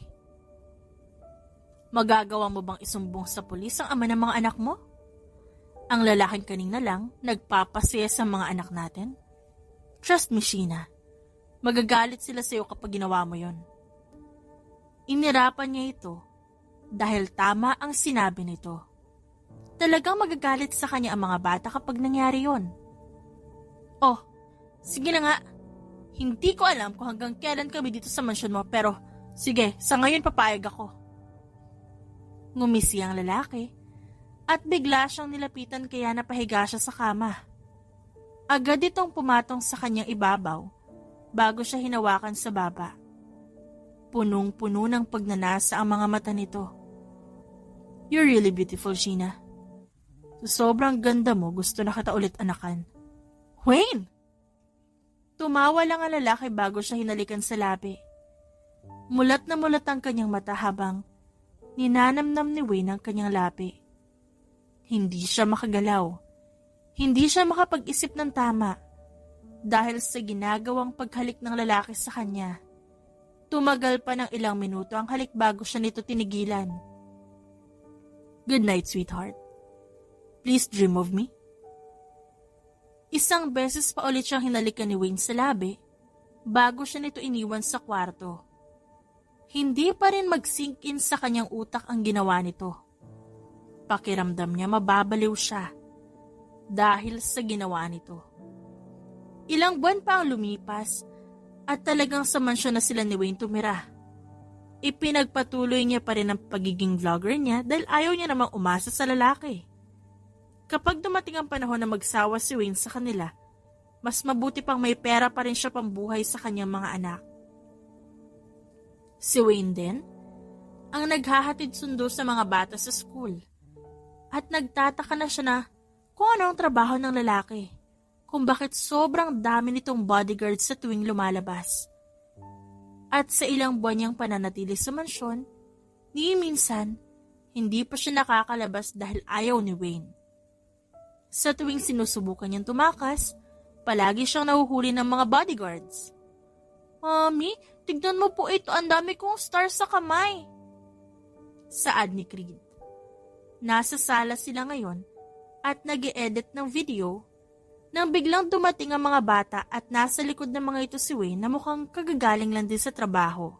Magagawa mo bang isumbong sa pulis ang ama ng mga anak mo? Ang lalaking kanina lang, nagpapasaya sa mga anak natin? Trust me, Sheena. Magagalit sila sa'yo kapag ginawa mo yon. Inirapan niya ito dahil tama ang sinabi nito. Talagang magagalit sa kanya ang mga bata kapag nangyari yon. Oh, sige na nga. Hindi ko alam kung hanggang kailan kami dito sa mansyon mo pero sige, sa ngayon papayag ako. Ngumisi ang lalaki at bigla siyang nilapitan kaya napahiga siya sa kama. Agad itong pumatong sa kanyang ibabaw bago siya hinawakan sa baba. Punong-puno ng pagnanasa ang mga mata nito. You're really beautiful, Sheena. Sa sobrang ganda mo, gusto na kita ulit anakan. Wayne! Tumawa lang ang lalaki bago siya hinalikan sa labi. Mulat na mulat ang kanyang mata habang ninanamnam ni Wayne ang kanyang labi. Hindi siya makagalaw. Hindi siya makapag-isip ng tama dahil sa ginagawang paghalik ng lalaki sa kanya. Tumagal pa ng ilang minuto ang halik bago siya nito tinigilan. Good night, sweetheart. Please dream of me. Isang beses pa ulit siyang hinalikan ni Wayne sa labi bago siya nito iniwan sa kwarto. Hindi pa rin mag-sink in sa kanyang utak ang ginawa nito. Pakiramdam niya mababaliw siya dahil sa ginawa nito. Ilang buwan pa ang lumipas at talagang sa mansyon na sila ni Wayne tumira. Ipinagpatuloy niya pa rin ang pagiging vlogger niya dahil ayaw niya namang umasa sa lalaki. Kapag dumating ang panahon na magsawa si Wayne sa kanila, mas mabuti pang may pera pa rin siya pambuhay sa kanyang mga anak. Si Wayne din, ang naghahatid sundo sa mga bata sa school. At nagtataka na siya na kung ano ang trabaho ng lalaki, kung bakit sobrang dami nitong bodyguard sa tuwing lumalabas. At sa ilang buwan niyang pananatili sa mansyon, ni minsan, hindi pa siya nakakalabas dahil ayaw ni Wayne. Sa tuwing sinusubukan niyang tumakas, palagi siyang nahuhuli ng mga bodyguards. Mami, tignan mo po ito, ang dami kong stars sa kamay. Saad ni Creed. Nasa sala sila ngayon at nag-e-edit ng video nang biglang dumating ang mga bata at nasa likod ng mga ito si Wayne na mukhang kagagaling lang din sa trabaho.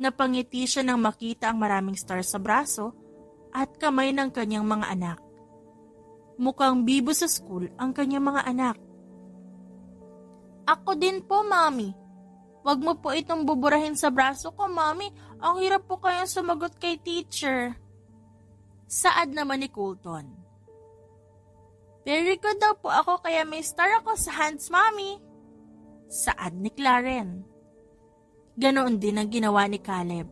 Napangiti siya nang makita ang maraming stars sa braso at kamay ng kanyang mga anak. Mukhang bibo sa school ang kanyang mga anak. Ako din po, Mami. Wag mo po itong buburahin sa braso ko, Mami. Ang hirap po kayang sumagot kay teacher. Saad naman ni Colton. Very good daw po ako kaya may star ako sa hands, Mami. Saad ni Claren. Ganoon din ang ginawa ni Caleb.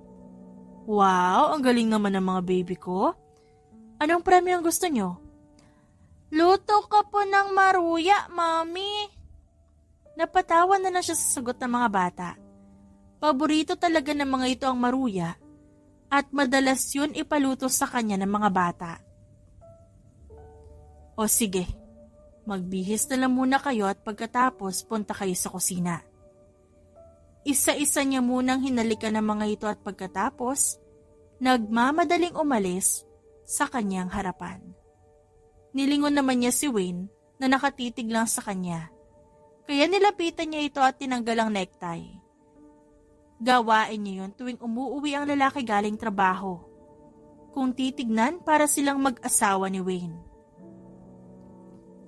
Wow, ang galing naman ng mga baby ko. Anong premyo ang gusto nyo? Luto ka po ng maruya, Mami. Napatawa na lang siya sa sagot ng mga bata. Paborito talaga ng mga ito ang maruya at madalas yun ipaluto sa kanya ng mga bata. O sige, magbihis na lang muna kayo at pagkatapos punta kayo sa kusina. Isa-isa niya munang hinalikan ng mga ito at pagkatapos, nagmamadaling umalis sa kanyang harapan. Nilingon naman niya si Wayne na nakatitig lang sa kanya. Kaya nilapitan niya ito at tinanggal ang necktie. Gawain niya yun tuwing umuuwi ang lalaki galing trabaho. Kung titignan para silang mag-asawa ni Wayne.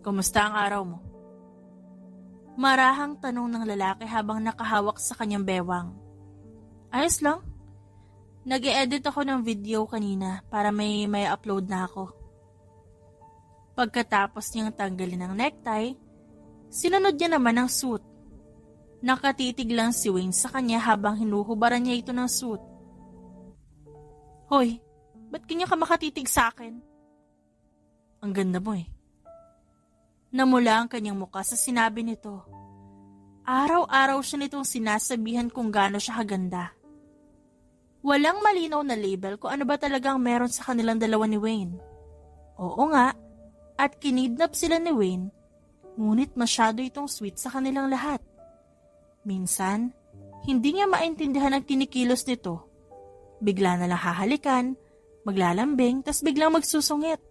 Kumusta ang araw mo? Marahang tanong ng lalaki habang nakahawak sa kanyang bewang. Ayos lang. Nag-e-edit ako ng video kanina para may upload na ako. Pagkatapos niyang tanggalin ang necktie, sinunod niya naman ang suit. Nakatitig lang si Wayne sa kanya habang hinuhubaran niya ito ng suit. Hoy, ba't kanya ka makatitig sa akin? Ang ganda mo eh. Namula ang kanyang muka sa sinabi nito. Araw-araw siya nitong sinasabihan kung gaano siya kaganda. Walang malinaw na label kung ano ba talagang meron sa kanilang dalawa ni Wayne. Oo nga, at kinidnap sila ni Wayne. Ngunit masyado itong sweet sa kanilang lahat. Minsan, hindi niya maintindihan ang kinikilos nito. Bigla na lang hahalikan, maglalambing, tas biglang magsusungit.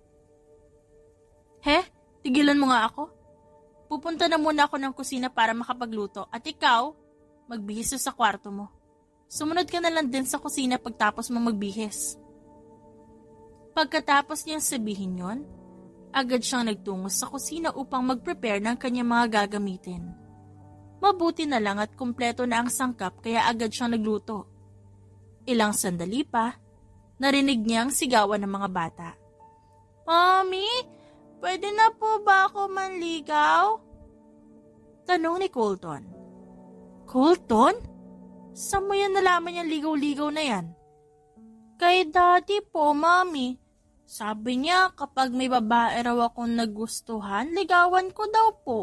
Tigilan mo nga ako. Pupunta na muna ako ng kusina para makapagluto at ikaw, magbihis sa kwarto mo. Sumunod ka na lang din sa kusina pagtapos mo magbihis. Pagkatapos niyang sabihin yon, agad siyang nagtungo sa kusina upang mag-prepare ng kanyang mga gagamitin. Mabuti na lang at kumpleto na ang sangkap kaya agad siyang nagluto. Ilang sandali pa, narinig niya ang sigawan ng mga bata. Mami, pwede na po ba ako manligaw? Tanong ni Colton. Colton? Saan mo yan nalaman yung ligaw-ligaw na yan? Kay Daddy po, Mami. Sabi niya kapag may babae raw akong nagustuhan, ligawan ko daw po.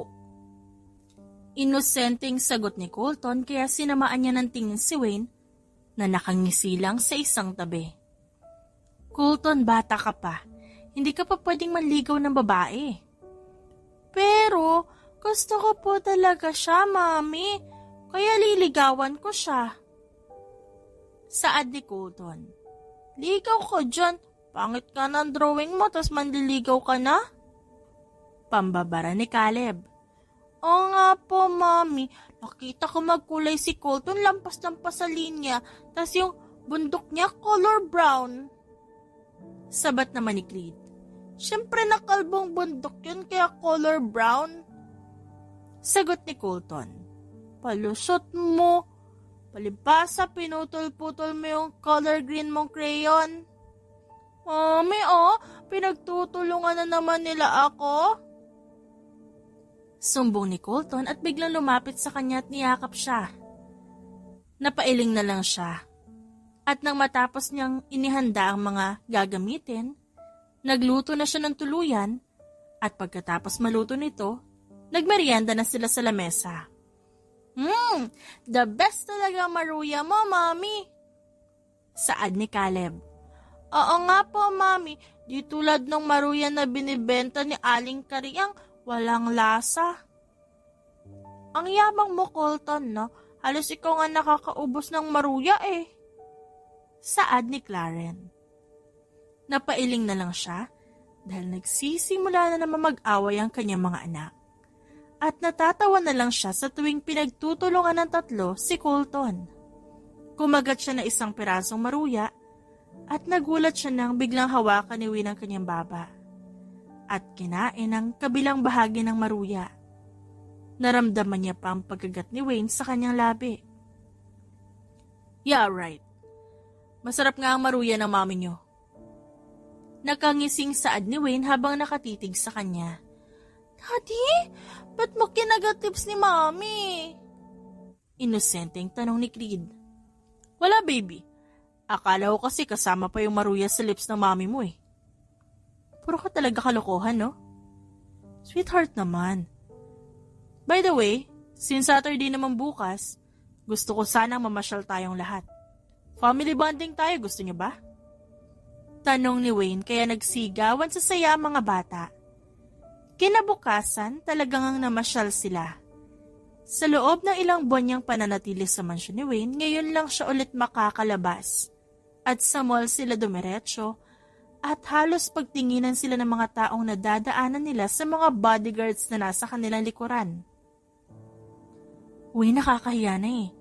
Inosenteng sagot ni Colton kaya sinamaan niya ng tingin si Wayne na nakangisi lang sa isang tabi. Colton, bata ka pa. Hindi ka pa pwedeng manligaw ng babae. Pero gusto ko po talaga siya, Mami. Kaya liligawan ko siya. Saad ni Colton. Ligaw ko dyan. Pangit ka ng drawing mo, tas manliligaw ka na? Pambabara ni Caleb. Oo nga po, Mami. Nakita ko magkulay si Colton lampas-lampas sa linya, tas yung bundok niya color brown. Sabat naman ni Creed. Siyempre nakalbong bundok yun kaya color brown. Sagot ni Colton. Palusot mo. Palibasa, pinutol-putol mo yung color green mong crayon. Mami, pinagtutulungan na naman nila ako. Sumbong ni Colton at biglang lumapit sa kanya at niyakap siya. Napailing na lang siya. At nang matapos niyang inihanda ang mga gagamitin, nagluto na siya ng tuluyan at pagkatapos maluto nito, nagmerienda na sila sa lamesa. The best talaga maruya mo, Mami. Saad ni Caleb. Oo nga po, Mami. Di tulad ng maruya na binibenta ni Aling Kariang, walang lasa. Ang yabang mo, Colton, no? Halos ikaw nga nakakaubos ng maruya eh. Saad ni Clarence. Napailing na lang siya dahil nagsisimula na naman mag-away ang kanyang mga anak. At natatawa na lang siya sa tuwing pinagtutulungan ng tatlo si Colton. Kumagat siya na isang pirasong maruya at nagulat siya nang biglang hawakan ni Wayne ang kanyang baba at kinain ang kabilang bahagi ng maruya. Naramdaman niya pa ang pagkagat ni Wayne sa kanyang labi. Yeah, right. Masarap nga ang maruya ng mami niyo. Nakangising saad ni Wayne habang nakatitig sa kanya. Daddy, ba't mo kinagatips ni Mami? Inosenteng tanong ni Creed. Wala, baby. Akala ko kasi kasama pa yung maruya sa lips ng mami mo eh. Puro ka talaga kalokohan, no? Sweetheart naman. By the way, since Saturday naman bukas, gusto ko sanang mamasyal tayong lahat. Family bonding tayo, gusto niyo ba? Tanong ni Wayne kaya nagsigawan sa saya ang mga bata. Kinabukasan, talagang namasyal sila. Sa loob ng ilang buwan niyang pananatili sa mansyon ni Wayne, ngayon lang siya ulit makakalabas. At sa mall sila dumiretso, at halos pagtinginan sila ng mga taong nadadaanan nila sa mga bodyguards na nasa kanilang likuran. Uy, nakakahiya na eh.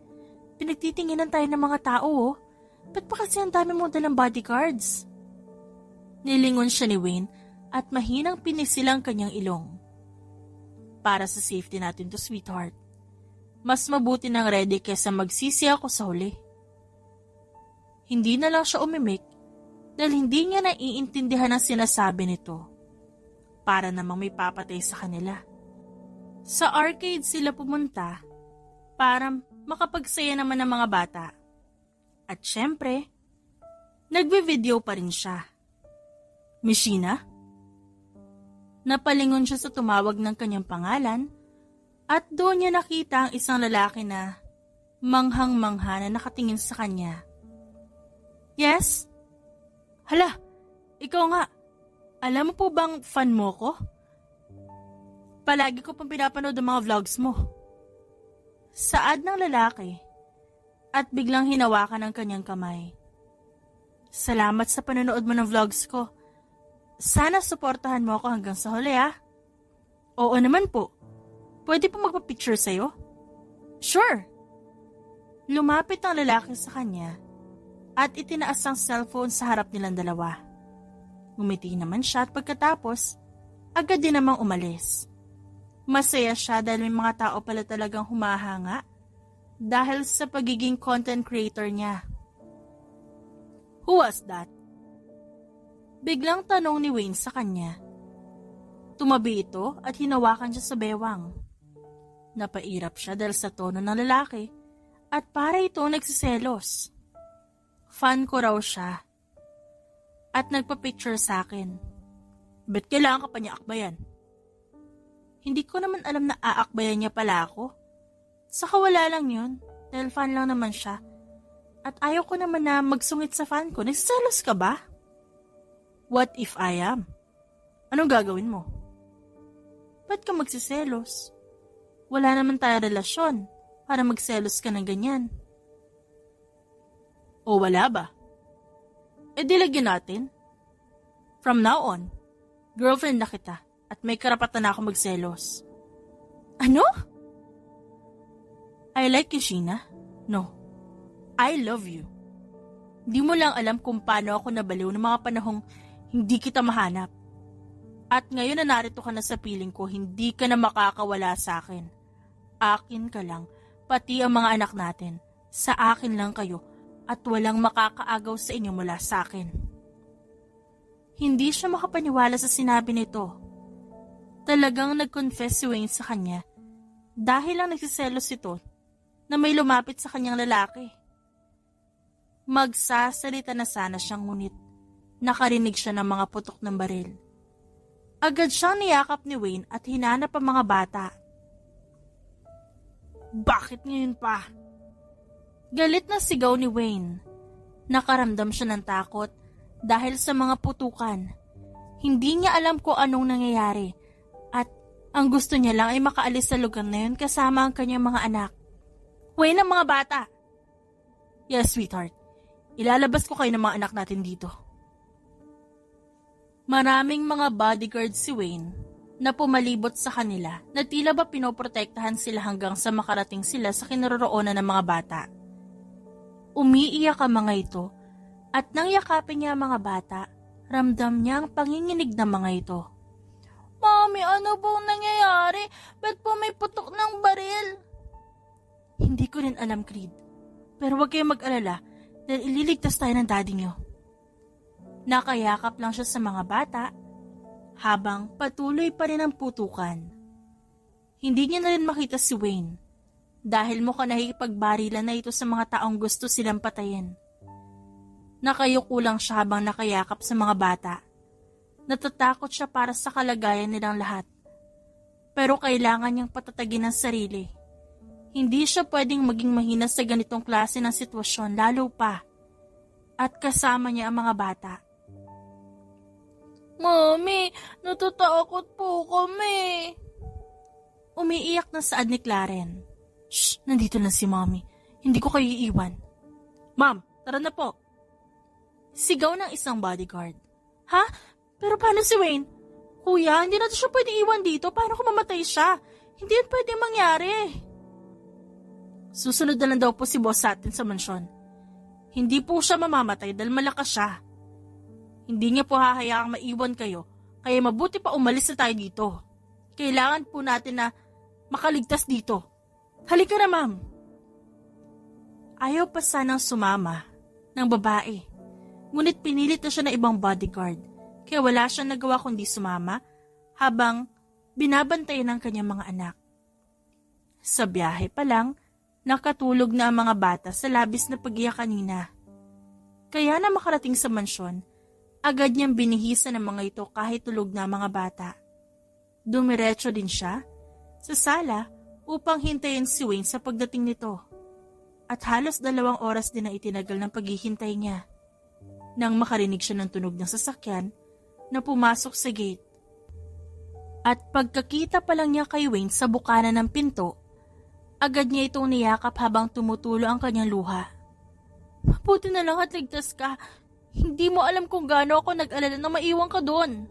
Pinagtitinginan tayo ng mga tao oh. Ba't pa kasi ang dami mo dalang bodyguards? Nilingon siya ni Wayne at mahinang pinisilang kanyang ilong. Para sa safety natin to, sweetheart. Mas mabuti nang ready kesa magsisi ako sa huli. Hindi na lang siya umimik dahil hindi niya naiintindihan ang sinasabi nito. Para namang may papatay sa kanila. Sa arcade sila pumunta para makapagsaya naman ng mga bata. At syempre, nagbe-video pa rin siya. Mishina? Napalingon siya sa tumawag ng kanyang pangalan at doon niya nakita ang isang lalaki na manghang-mangha na nakatingin sa kanya. Yes? Hala, ikaw nga. Alam mo po bang fan mo ko? Palagi ko pang pinapanood ang mga vlogs mo. Saad ng lalaki at biglang hinawakan ang kanyang kamay. Salamat sa panonood mo ng vlogs ko. Sana suportahan mo ako hanggang sa huli Oo naman po. Pwede po magpa-picture sa'yo? Sure. Lumapit ang lalaki sa kanya at itinaas ang cellphone sa harap nilang dalawa. Ngumiti naman siya at pagkatapos, agad din namang umalis. Masaya siya dahil may mga tao pala talagang humahanga dahil sa pagiging content creator niya. Who was that? Biglang tanong ni Wayne sa kanya. Tumabi ito at hinawakan siya sa bewang. Napairap siya dahil sa tono ng lalaki at para ito nagsiselos. Fan ko raw siya at nagpa-picture sa akin. Bet kailangan ka pa niya akbayan? Hindi ko naman alam na aakbayan niya pala ako. Saka wala lang yun dahil fan lang naman siya at ayaw ko naman na magsungit sa fan ko. Nagsiselos ka ba? What if I am? Anong gagawin mo? Ba't ka magsiselos? Wala naman tayo relasyon para magselos ka ng ganyan. O wala ba? E di lagyan natin. From now on, girlfriend na kita at may karapatan na ako magselos. Ano? I like you, Sheena. No, I love you. Di mo lang alam kung paano ako nabaliw ng mga panahong hindi kita mahanap. At ngayon na narito ka na sa piling ko, hindi ka na makakawala sa akin. Akin ka lang, pati ang mga anak natin. Sa akin lang kayo at walang makakaagaw sa inyo mula sa akin. Hindi siya makapaniwala sa sinabi nito. Talagang nag-confess si Wayne sa kanya dahil lang nagsiselos ito na may lumapit sa kanyang lalaki. Magsasalita na sana siyang ngunit nakarinig siya ng mga putok ng baril. Agad siyang niyakap ni Wayne at hinanap ang mga bata. Bakit ngayon pa? Galit na sigaw ni Wayne. Nakaramdam siya ng takot dahil sa mga putukan. Hindi niya alam kung anong nangyayari at ang gusto niya lang ay makaalis sa lugar na yun kasama ang kanyang mga anak. Wayne, ang mga bata! Yes, sweetheart. Ilalabas ko kayo ng mga anak natin dito. Maraming mga bodyguard si Wayne na pumalibot sa kanila na tila ba pinoprotektahan sila hanggang sa makarating sila sa kinaroroonan ng mga bata. Umiiyak ang mga ito at nang yakapin niya ang mga bata, ramdam niya ang panginginig ng mga ito. Mami, ano bang nangyayari? Ba't po may putok ng baril? Hindi ko rin alam, Creed. Pero huwag kayong mag-alala dahil ililigtas tayo ng daddy niyo. Nakayakap lang siya sa mga bata habang patuloy pa rin ang putukan. Hindi niya na rin makita si Wayne dahil mukhang nakikipagbarilan na ito sa mga taong gusto silang patayin. Nakayuko lang siya habang nakayakap sa mga bata. Natatakot siya para sa kalagayan nilang lahat. Pero kailangan niyang patatagin ang sarili. Hindi siya pwedeng maging mahina sa ganitong klase ng sitwasyon lalo pa. At kasama niya ang mga bata. Mami, natatakot po kami. Umiiyak na saad ni Claren. Shh, nandito lang si Mommy. Hindi ko kayo iiwan. Ma'am, tara na po. Sigaw ng isang bodyguard. Ha? Pero paano si Wayne? Kuya, hindi natin siya pwedeng iwan dito. Paano kung mamatay siya? Hindi yun pwedeng mangyari. Susunod na lang daw po si boss sa atin sa mansyon. Hindi po siya mamamatay dahil malakas siya. Hindi niya po hahayaang maiwan kayo, kaya mabuti pa umalis na tayo dito. Kailangan po natin na makaligtas dito. Halika na, ma'am. Ayaw pa sanang sumama ng babae. Ngunit pinilit na siya ng ibang bodyguard, kaya wala siyang nagawa kundi sumama habang binabantayan ng kanyang mga anak. Sa biyahe pa lang, nakatulog na ang mga bata sa labis na pag-iyak kanina. Kaya na makarating sa mansyon, agad niyang binihisan ng mga ito kahit tulog na ang mga bata. Dumiretso din siya sa sala upang hintayin si Wayne sa pagdating nito. At halos 2 oras din na itinagal ng paghihintay niya. Nang makarinig siya ng tunog ng sasakyan na pumasok sa gate. At pagkakita pa lang niya kay Wayne sa bukana ng pinto, agad niya itong niyakap habang tumutulo ang kanyang luha. Mabuti na lang at ligtas ka. Hindi mo alam kung gaano ako nag-alala na maiwan ka doon.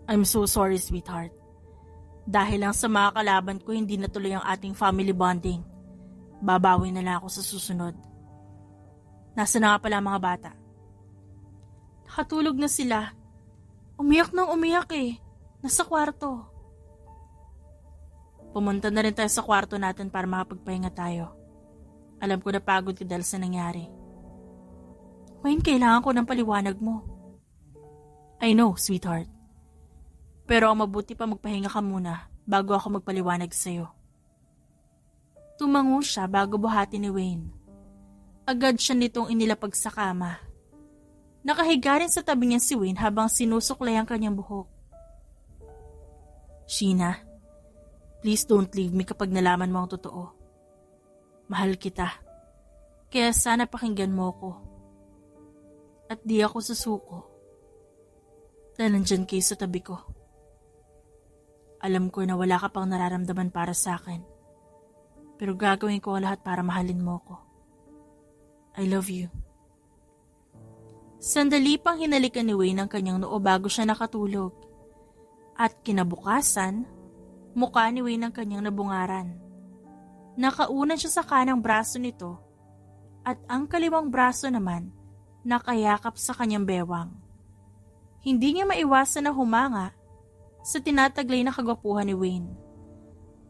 I'm so sorry, sweetheart. Dahil lang sa mga kalaban ko, hindi natuloy ang ating family bonding. Babawi na lang ako sa susunod. Nasaan na nga pala ang mga bata? Nakatulog na sila. Umiyak nang umiyak eh. Nasa kwarto. Pumunta na rin tayo sa kwarto natin para makapagpahinga tayo. Alam ko na pagod ka dahil sa nangyari. Wayne, kailangan ko ng paliwanag mo. I know, sweetheart. Pero ang mabuti pa magpahinga ka muna bago ako magpaliwanag sa'yo. Tumango siya bago buhati ni Wayne. Agad siya nitong inilapag sa kama. Nakahiga rin sa tabi niya si Wayne habang sinusuklay ang kanyang buhok. Sheena, please don't leave me kapag nalaman mo ang totoo. Mahal kita. Kaya sana pakinggan mo ko. At di ako susuko. Dahil nandyan kayo sa tabi ko. Alam ko na wala ka pang nararamdaman para sa akin. Pero gagawin ko ang lahat para mahalin mo ko. I love you. Sandali pang hinalikan ni Wayne ang kanyang noo bago siya nakatulog. At kinabukasan, Mukha ni Wayne ang kanyang nabungaran. Nakaunan siya sa kanang braso nito at ang kaliwang braso naman nakayakap sa kanyang bewang. Hindi niya maiwasan na humanga sa tinataglay na kagwapuhan ni Wayne.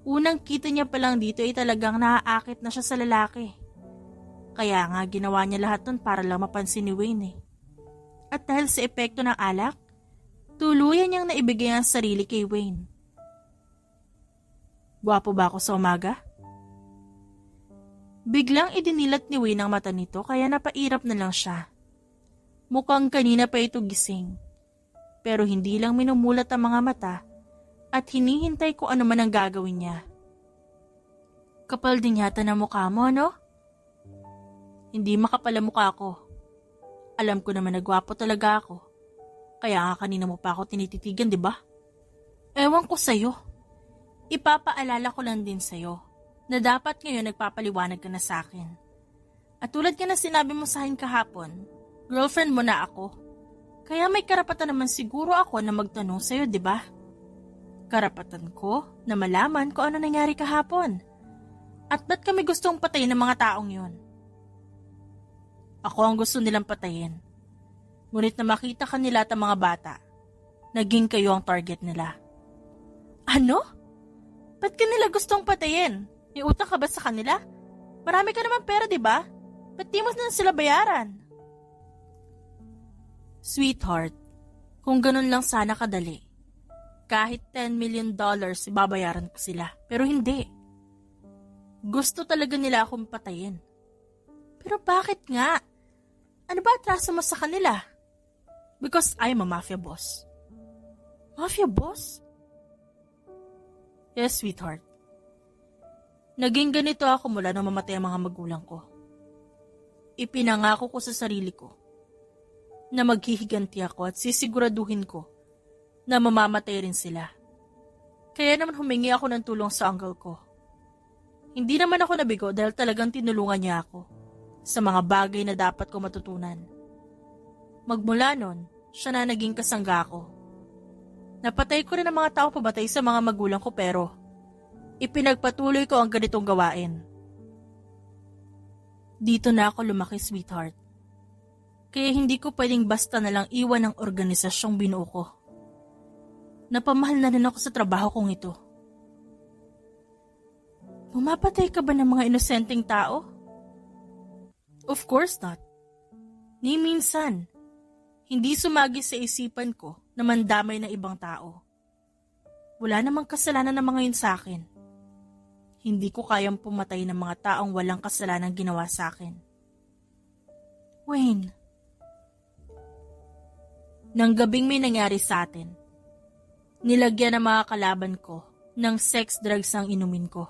Unang kita niya pa lang dito ay talagang naaakit na siya sa lalaki. Kaya nga ginawa niya lahat nun para lang mapansin ni Wayne. At dahil sa epekto ng alak, tuluyan niyang naibigay ang sarili kay Wayne. Gwapo ba ako sa umaga? Biglang idinilat ni Wayne ang mata nito kaya napairap na lang siya. Mukhang kanina pa ito gising. Pero hindi lang minumulat ang mga mata at hinihintay ko ano man ang gagawin niya. Kapal din yata ng mukha mo, no? Hindi makapal ang mukha ko. Alam ko naman na gwapo talaga ako. Kaya nga kanina mo pa ako tinititigan, di ba? Ewan ko sa'yo. Ipapaalala ko lang din sa'yo na dapat ngayon nagpapaliwanag ka na sa akin. At tulad ka na sinabi mo sa akin kahapon, girlfriend mo na ako. Kaya may karapatan naman siguro ako na magtanong sa'yo, di ba? Karapatan ko na malaman kung ano nangyari kahapon. At ba't kami gustong patayin ng mga taong yon? Ako ang gusto nilang patayin. Ngunit na makita kanila at ang mga bata, naging kayo ang target nila. Ano? Ba't ka nila gustong patayin? May utang ka ba sa kanila? Marami ka naman pera, di ba? Ba't di mo na sila bayaran? Sweetheart, kung ganun lang sana kadali. Kahit $10 million ibabayaran ko sila. Pero hindi. Gusto talaga nila akong patayin. Pero bakit nga? Ano ba atraso mo sa kanila? Because I'm a mafia boss. Mafia boss? Yes, sweetheart. Naging ganito ako mula nung mamatay ang mga magulang ko. Ipinangako ko sa sarili ko na maghihiganti ako at sisiguraduhin ko na mamamatay rin sila. Kaya naman humingi ako ng tulong sa uncle ko. Hindi naman ako nabigo dahil talagang tinulungan niya ako sa mga bagay na dapat ko matutunan. Magmula nun, siya na naging kasangga ko. Napatay ko rin ang mga tao pabatay sa mga magulang ko pero ipinagpatuloy ko ang ganitong gawain. Dito na ako lumaki, sweetheart. Kaya hindi ko pwedeng basta na lang iwan ang organisasyong binuo ko. Napamahal na rin ako sa trabaho kong ito. Mumapatay ka ba ng mga inosenteng tao? Of course not. Ni minsan, hindi sumagi sa isipan ko na mandamay ng ibang tao. Wala namang kasalanan ng mga yun sa akin. Hindi ko kayang pumatay ng mga taong walang kasalanan ginawa sa akin. Wayne. Nang gabing may nangyari sa atin, nilagyan ng mga kalaban ko ng sex drugs ang inumin ko.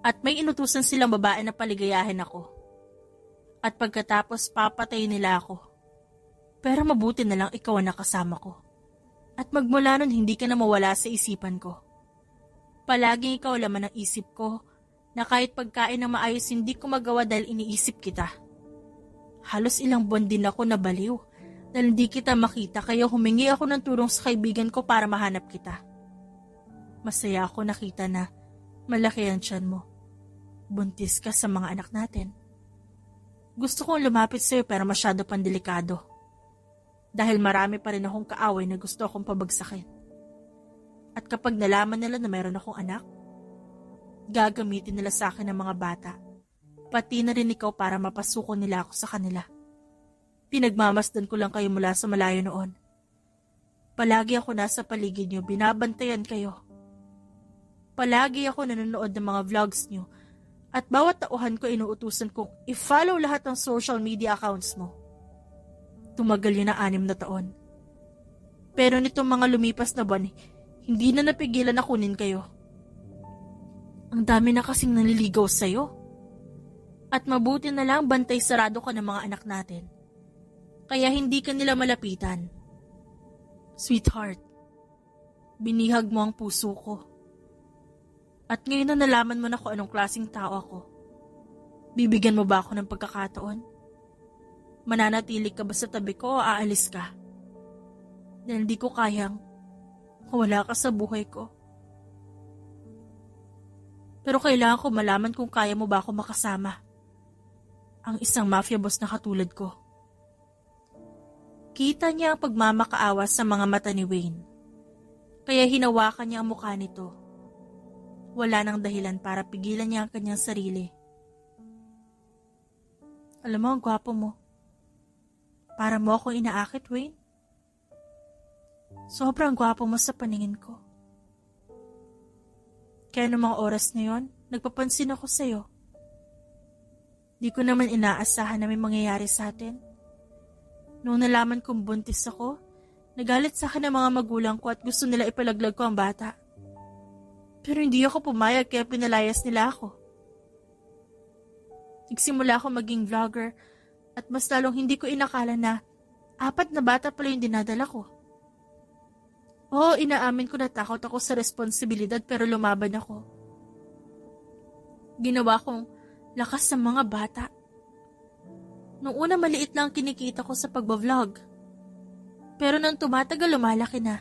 At may inutusan silang babae na paligayahin ako. At pagkatapos papatayin nila ako. Pero mabuti na lang ikaw ang nakasama ko. At magmula nun hindi ka na mawala sa isipan ko. Palaging ikaw laman ang isip ko na kahit pagkain ng maayos hindi ko magawa dahil iniisip kita. Halos ilang buwan din ako nabaliw dahil hindi kita makita kaya humingi ako ng tulong sa kaibigan ko para mahanap kita. Masaya ako nakita na malaki ang tiyan mo. Buntis ka sa mga anak natin. Gusto kong lumapit sa'yo pero masyado pang delikado. Dahil marami pa rin akong kaaway na gusto akong pabagsakin. At kapag nalaman nila na mayroon akong anak, gagamitin nila sa akin ang mga bata. Pati na rin ikaw para mapasuko nila ako sa kanila. Pinagmamasdan ko lang kayo mula sa malayo noon. Palagi ako nasa paligid niyo, binabantayan kayo. Palagi ako nanonood ng mga vlogs niyo at bawat tauhan ko inuutusan kong i-follow lahat ng social media accounts mo. Tumagal yun na 6 na taon. Pero nitong mga lumipas na buwan, hindi na napigilan na kunin kayo. Ang dami na kasing naliligaw sa'yo. At mabuti na lang bantay sarado ka ng mga anak natin. Kaya hindi ka nila malapitan. Sweetheart, binihag mo ang puso ko. At ngayon na nalaman mo na kung anong klaseng tao ako. Bibigyan mo ba ako ng pagkakataon? Mananatili ka ba sa tabi ko o aalis ka? Dahil di ko kayang wala ka sa buhay ko. Pero kailangan ko malaman kung kaya mo ba ako makasama. Ang isang mafia boss na katulad ko. Kita niya ang pagmamakaawa sa mga mata ni Wayne. Kaya hinawakan niya ang mukha nito. Wala nang dahilan para pigilan niya ang kanyang sarili. Alam mo, ang gwapo mo. Para mo akong inaakit, Wayne. Sobrang gwapo mo sa paningin ko. Kaya noong mga oras na yon, nagpapansin ako sa'yo. Di ko naman inaasahan na may mangyayari sa atin. Noong nalaman kong buntis ako, nagalit sa akin ang mga magulang ko at gusto nila ipalaglag ko ang bata. Pero hindi ako pumayag kaya pinalayas nila ako. Nagsimula ako maging vlogger at mas lalong hindi ko inakala na 4 na bata pala yung dinadala ko. Oo, inaamin ko na takot ako sa responsibilidad pero lumaban ako. Ginawa kong lakas sa mga bata. Noong una maliit lang kinikita ko sa pagbablog. Pero nang tumatagal lumalaki na.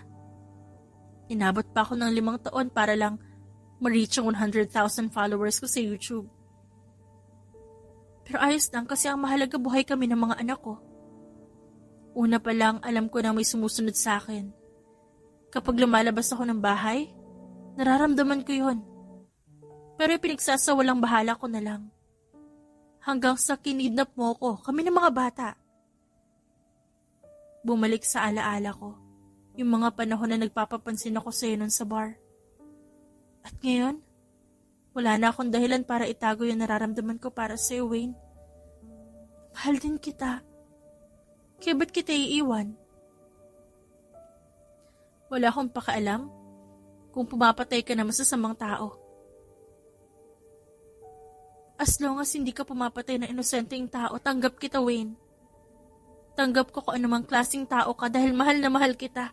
Inabot pa ako ng 5 taon para lang ma-reach ang 100,000 followers ko sa YouTube. Pero ayos lang kasi ang mahalaga buhay kami ng mga anak ko. Una pa lang alam ko na may sumusunod sa akin. Kapag lumalabas ako ng bahay, nararamdaman ko yon. Pero pinagsasawalang bahala ko na lang. Hanggang sa kinidnap mo ko, kami ng mga bata. Bumalik sa alaala ko, yung mga panahon na nagpapapansin ako sa'yo nun sa bar. At ngayon, wala na akong dahilan para itago yung nararamdaman ko para sa'yo, Wayne. Mahal din kita. Kaya ba't kita iiwan? Wala akong pakaalam kung pumapatay ka na masasamang tao. As long as hindi ka pumapatay na inosenteng tao, tanggap kita, Wayne. Tanggap ko kung anumang klaseng tao ka dahil mahal na mahal kita.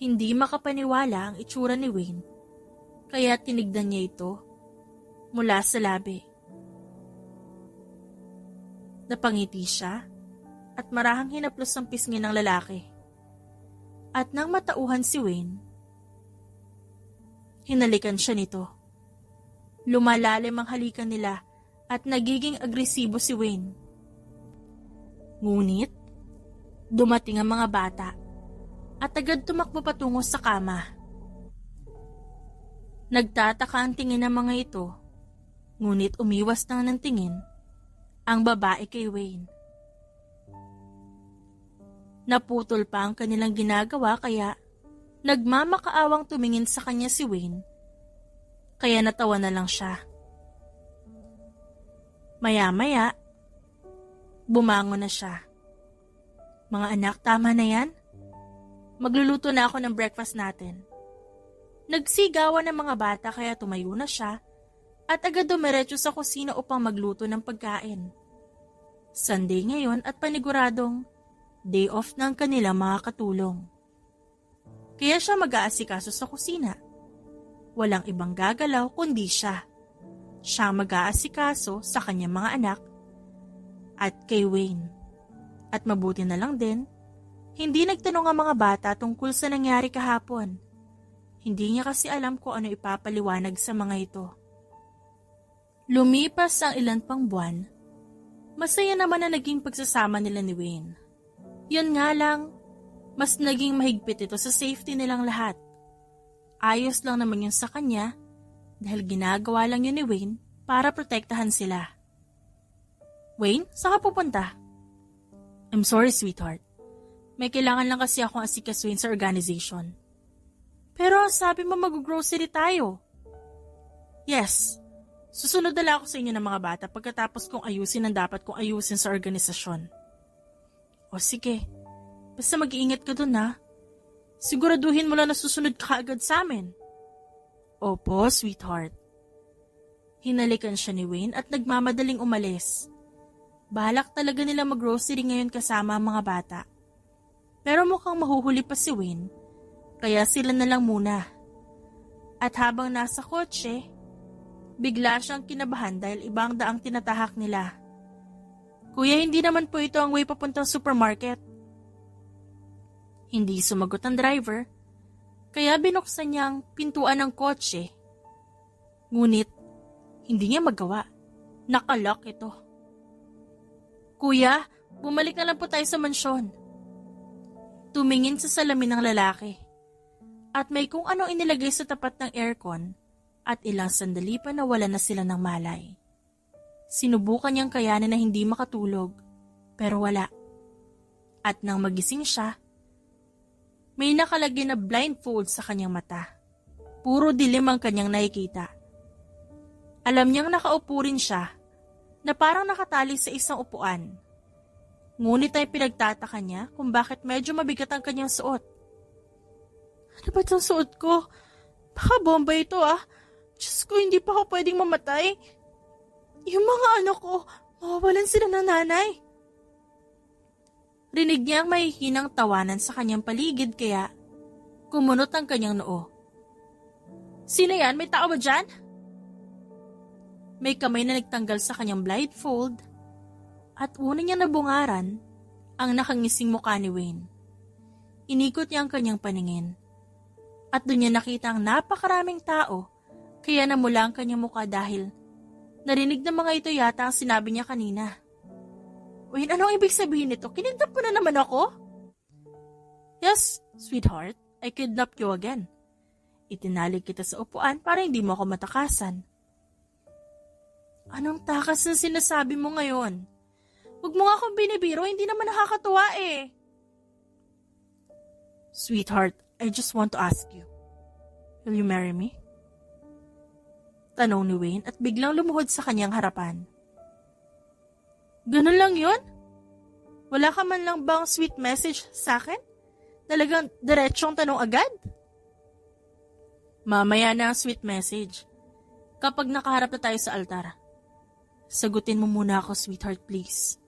Hindi makapaniwala ang itsura ni Wayne, kaya tinignan niya ito mula sa labi. Napangiti siya at marahang hinaplos ang pisngi ng lalaki. At nang matauhan si Wayne, hinalikan siya nito. Lumalalim ang halikan nila at nagiging agresibo si Wayne. Ngunit, dumating ang mga bata at agad tumakbo patungo sa kama. Nagtataka ang tingin ng mga ito, ngunit umiwas lang ng tingin ang babae kay Wayne. Naputol pa ang kanilang ginagawa kaya nagmamakaawang tumingin sa kanya si Wayne, kaya natawa na lang siya. Maya-maya, bumangon na siya. Mga anak, tama na yan? Magluluto na ako ng breakfast natin. Nagsigawan ng mga bata kaya tumayo na siya at agad dumiretso sa kusina upang magluto ng pagkain. Sunday ngayon at paniguradong day off ng kanilang mga katulong. Kaya siya mag-aasikaso sa kusina. Walang ibang gagalaw kundi siya. Siya mag-aasikaso sa kanyang mga anak at kay Wayne. At mabuti na lang din, hindi nagtanong ang mga bata tungkol sa nangyari kahapon. Hindi niya kasi alam kung ano ipapaliwanag sa mga ito. Lumipas ang ilan pang buwan, masaya naman na naging pagsasama nila ni Wayne. Yun nga lang, mas naging mahigpit ito sa safety nilang lahat. Ayos lang naman yun sa kanya dahil ginagawa lang yun ni Wayne para protektahan sila. Wayne, saan ka pupunta? I'm sorry, sweetheart. May kailangan lang kasi akong asikasuhin sa organization. Pero sabi mo mag-grocery tayo. Yes, susunod na lang ako sa inyo ng mga bata pagkatapos kong ayusin ang dapat kong ayusin sa organisasyon. O sige, basta mag-iingat ka dun ha. Siguraduhin mo lang na susunod ka agad sa amin. Opo, sweetheart. Hinalikan siya ni Wayne at nagmamadaling umalis. Balak talaga nila mag-grocery ngayon kasama ang mga bata. Pero mukhang mahuhuli pa si Wayne, kaya sila na lang muna. At habang nasa kotse, bigla siyang kinabahan dahil ibang daang tinatahak nila. Kuya, hindi naman po ito ang way papuntang supermarket. Hindi sumagot ang driver, kaya binuksan niya ang pintuan ng kotse Ngunit, hindi niya magawa. Nakalock ito. Kuya, bumalik na lang po tayo sa mansyon. Tumingin sa salamin ng lalaki. At may kung anong inilagay sa tapat ng aircon at ilang sandali pa nawala na sila ng malay. Sinubukan niyang kayanin na hindi makatulog, pero wala. At nang magising siya, may nakalagay na blindfold sa kanyang mata. Puro dilim ang kanyang nakikita. Alam niyang nakaupo rin siya na parang nakatali sa isang upuan. Ngunit ay pinagtataka niya kung bakit medyo mabigat ang kanyang suot. Ano ba itong suot ko? Baka bomba ito ah. Diyos ko, hindi pa ako pwedeng mamatay. Yung mga anak ko, mawawalan sila ng nanay. Rinig niya ang mahihinang tawanan sa kanyang paligid kaya kumunot ang kanyang noo. Sino yan? May tao ba dyan? May kamay na nagtanggal sa kanyang blindfold at una niya nabungaran ang nakangising mukha ni Wayne. Inikot niya ang kanyang paningin at doon niya nakita ang napakaraming tao kaya namula ang kanyang mukha dahil narinig ng mga ito yata ang sinabi niya kanina. Wayne, anong ibig sabihin nito? Kinidnap mo na naman ako? Yes, sweetheart, I kidnapped you again. Itinalig kita sa upuan para hindi mo ako matakasan. Anong takas na sinasabi mo ngayon? Huwag mo nga akong binibiro, hindi naman nakakatuwa eh. Sweetheart, I just want to ask you, will you marry me? Tanong ni Wayne at biglang lumuhod sa kanyang harapan. Ganun lang yun? Wala ka man lang bang sweet message sa akin? Talagang diretsong tanong agad? Mamaya na ang sweet message. Kapag nakaharap na tayo sa altar. Sagutin mo muna ako, sweetheart, please.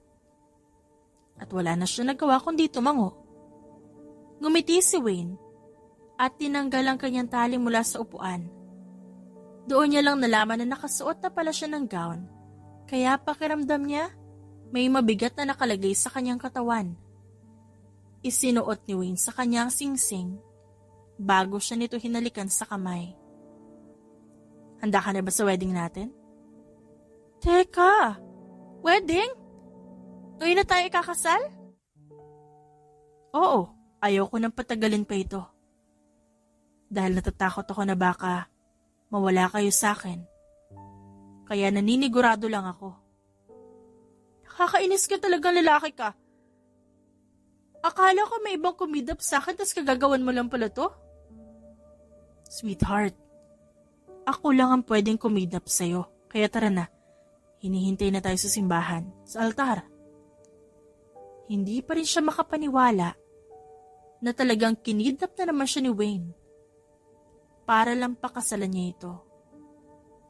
At wala na siya nagawa kundi tumango. Ngumiti si Wayne at tinanggal ang kanyang tali mula sa upuan. Doon niya lang nalaman na nakasuot na pala siya ng gown, kaya pakiramdam niya may mabigat na nakalagay sa kanyang katawan. Isinuot ni Wayne sa kanyang singsing bago siya nito hinalikan sa kamay. Handa ka na ba sa wedding natin? Teka, wedding? Ngayon na tayo ikakasal? Oo, ayaw ko nang patagalin pa ito. Dahil natatakot ako na baka mawala kayo sa akin. Kaya naninigurado lang ako. Nakakainis ka talagang lalaki ka. Akala ko may ibang kumidap sa akin tas kagagawan mo lang pala to? Sweetheart, ako lang ang pwedeng kumidap sa'yo. Kaya tara na, hinihintay na tayo sa simbahan, sa altar. Hindi pa rin siya makapaniwala na talagang kinidnap na naman siya ni Wayne. Para lang pakasalan niya ito.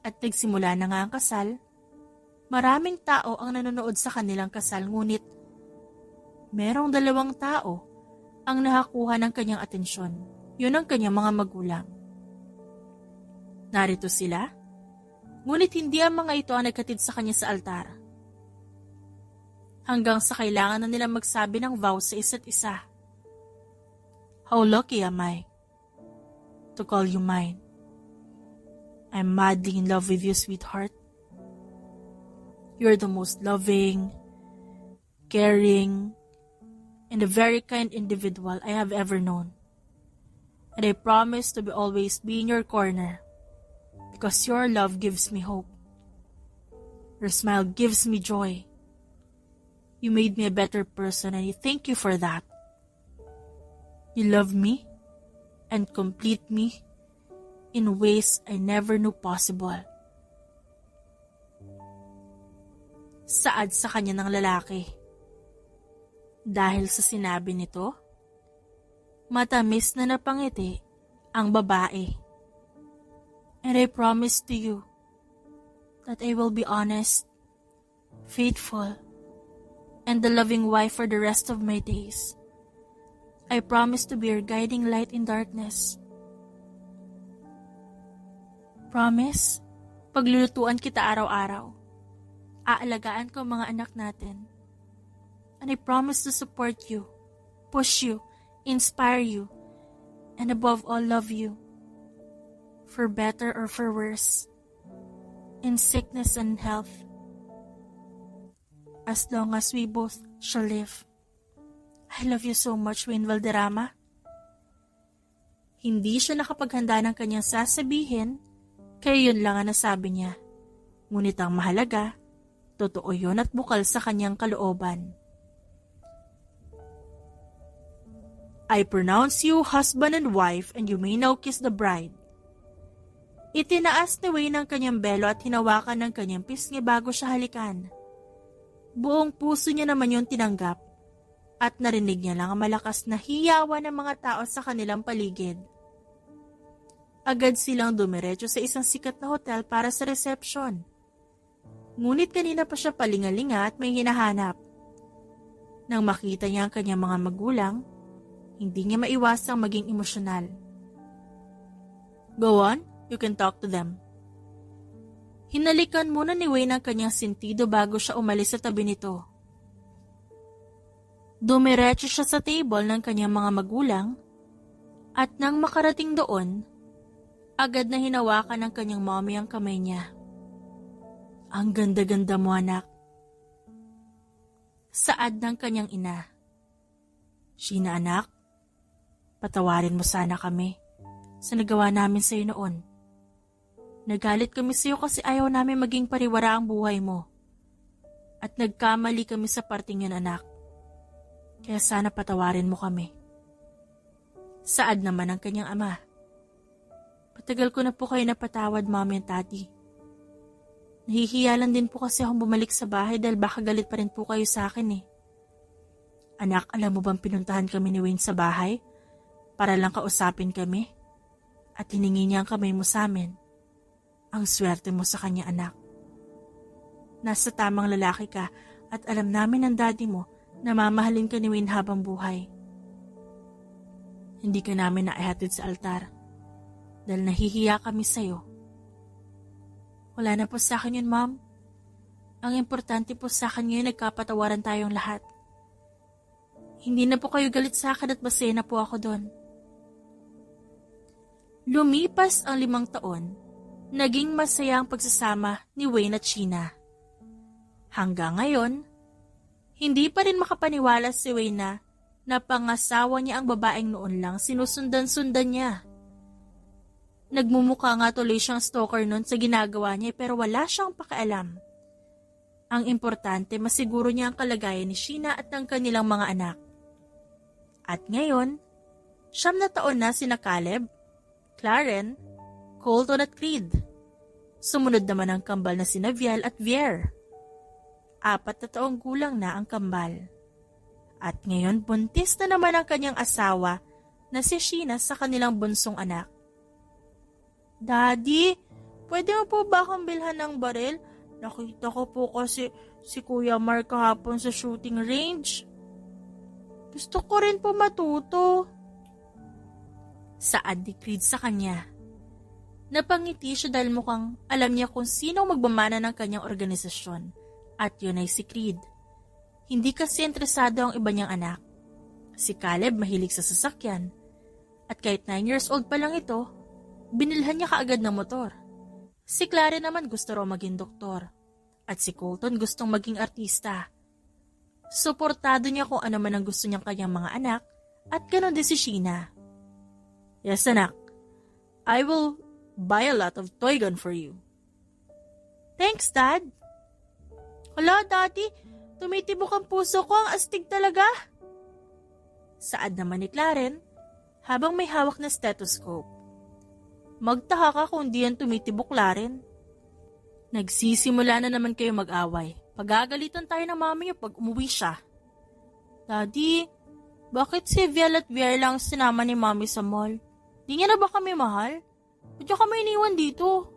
At nagsimula na nga ang kasal. Maraming tao ang nanonood sa kanilang kasal ngunit merong 2 tao ang nakakuha ng kanyang atensyon. Yun ang kanyang mga magulang. Narito sila, ngunit hindi ang mga ito ang naghatid sa kanya sa altar. Hanggang sa kailangan na nila magsabi ng vow sa isa't isa. How lucky am I to call you mine. I'm madly in love with you, sweetheart. You're the most loving, caring, and a very kind individual I have ever known. And I promise to always be in your corner because your love gives me hope. Your smile gives me joy. You made me a better person and I thank you for that. You love me and complete me in ways I never knew possible. Saad sa kanya ng lalaki. Dahil sa sinabi nito, matamis na napangiti ang babae. And I promise to you that I will be honest, faithful, and the loving wife for the rest of my days. I promise to be your guiding light in darkness. Promise, paglulutuan kita araw-araw. Aalagaan ko ang mga anak natin. And I promise to support you, push you, inspire you, and above all love you. For better or for worse, in sickness and health, as long as we both shall live. I love you so much, Wayne Valderrama. Hindi siya nakapaghanda ng kanyang sasabihin, kaya yun lang ang nasabi niya. Ngunit ang mahalaga, totoo yun at bukal sa kanyang kalooban. I pronounce you husband and wife, and you may now kiss the bride. Itinaas ni Wayne ang kanyang belo at hinawakan ng kanyang pisngi bago siya halikan. Buong puso niya naman yung tinanggap at narinig niya lang ang malakas na hiyawan ng mga tao sa kanilang paligid. Agad silang dumiretso sa isang sikat na hotel para sa reception. Ngunit kanina pa siya palingalinga at may hinahanap. Nang makita niya ang kanyang mga magulang, hindi niya maiwasang maging emosyonal. Go on, you can talk to them. Hinalikan muna ni Wayne ang kanyang sentido bago siya umalis sa tabi nito. Dumiretso siya sa table ng kanyang mga magulang at nang makarating doon, agad na hinawakan ng kanyang mommy ang kamay niya. Ang ganda-ganda mo, anak. Saad ng kanyang ina. Sheena, anak, patawarin mo sana kami sa nagawa namin sa iyo noon. Nagalit kami sa iyo kasi ayaw namin maging pariwara ang buhay mo. At nagkamali kami sa parting yun, anak. Kaya sana patawarin mo kami. Saad naman ang kanyang ama. Patagal ko na po kayo napatawad, mommy and daddy. Nahihiya lang din po kasi akong bumalik sa bahay dahil baka galit pa rin po kayo sa akin eh. Anak, alam mo bang pinuntahan kami ni Wayne sa bahay para lang kausapin kami? At hiningi niya ang kamay mo sa amin. Ang swerte mo sa kanya, anak. Nasa tamang lalaki ka at alam namin ng daddy mo na mamahalin ka ni Wayne habang buhay. Hindi ka namin naihatid sa altar dahil nahihiya kami sa'yo. Wala na po sa akin yun, ma'am. Ang importante po sa akin ngayon, nagkapatawaran tayong lahat. Hindi na po kayo galit sa akin at masaya na po ako doon. Lumipas ang 5 taon, naging masaya ang pagsasama ni Wayne at Sheena. Hanggang ngayon, hindi pa rin makapaniwala si Wayne na pangasawa niya ang babaeng noon lang sinusundan-sundan niya. Nagmumukha nga tuloy siyang stalker noon sa ginagawa niya pero wala siyang pakialam. Ang importante, masiguro niya ang kalagayan ni Sheena at ng kanilang mga anak. At ngayon, 9 na taon na sina Caleb, Claren, Colton at Creed. Sumunod naman ang kambal na sina Viel at Vier. 4 na taong gulang na ang kambal. At ngayon buntis na naman ang kanyang asawa na si Sheena sa kanilang bunsong anak. Daddy, pwede mo po ba akong bilhan ng baril? Nakita ko po kasi si Kuya Mark kahapon sa shooting range. Gusto ko rin po matuto. Saad ni Creed sa kanya. Napangiti siya dahil mukhang alam niya kung sino magmamana ng kanyang organisasyon. At yun ay si Creed. Hindi kasi interesado ang iba niyang anak. Si Caleb mahilig sa sasakyan. At kahit 9 years old pa lang ito, binilhan niya kaagad ng motor. Si Claren naman gusto raw maging doktor. At si Colton gustong maging artista. Suportado niya kung ano man ang gusto niyang kanyang mga anak at ganoon din si Sheena. Yes, anak. I will buy a lot of toy gun for you. Thanks, Dad. Hala, Daddy. Tumitibok ang puso ko. Ang astig talaga. Saad naman ni Claren habang may hawak na stethoscope. Magtaka ka kung di yan tumitibok, Claren. Nagsisimula na naman kayo mag-away. Pagagalitan tayo ng mami niyo pag umuwi siya. Daddy, bakit si Viel at Vier lang sinama ni mami sa mall? Di niya na ba kami mahal? Ba't niya kami iniwan dito?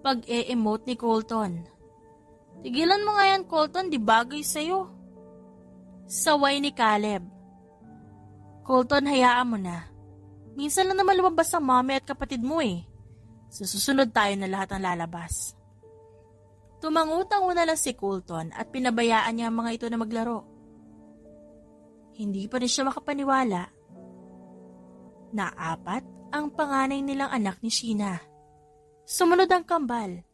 Pag-e-emote ni Colton. Tigilan mo nga yan, Colton, di bagay sa'yo. Saway ni Caleb. Colton, hayaan mo na. Minsan lang naman lumabas ang mami at kapatid mo eh. Sa susunod tayo na lahat ang lalabas. Tumangutang na lang si Colton at pinabayaan niya ang mga ito na maglaro. Hindi pa rin siya makapaniwala na 4 ang panganay nilang anak ni Sheena. Sumunod ang kambal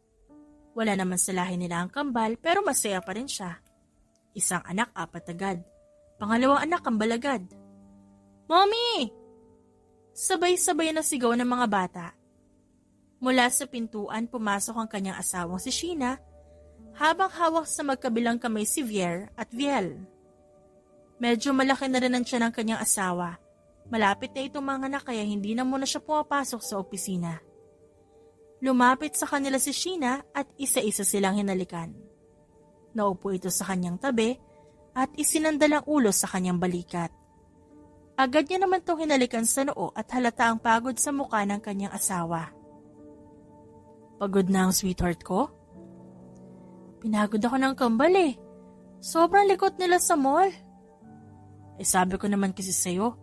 Wala naman sa lahi nila ang kambal pero masaya pa rin siya. Isang anak, 4 agad. Pangalawang anak, kambal agad. Mommy! Sabay-sabay na sigaw ng mga bata. Mula sa pintuan pumasok ang kanyang asawang si Sheena habang hawak sa magkabilang kamay si Vier at Viel. Medyo malaki na rin ang tiyan ng kanyang asawa. Malapit na itong mga anak kaya hindi na muna siya pumapasok sa opisina. Lumapit sa kanila si Sheena at isa-isa silang hinalikan. Naupo ito sa kanyang tabi at isinandal ang ulo sa kanyang balikat. Agad niya naman itong hinalikan sa noo at halata ang pagod sa mukha ng kanyang asawa. Pagod na ang sweetheart ko? Pinagod ako ng kambal eh. Sobrang likot nila sa mall. Sabi ko naman kasi sa'yo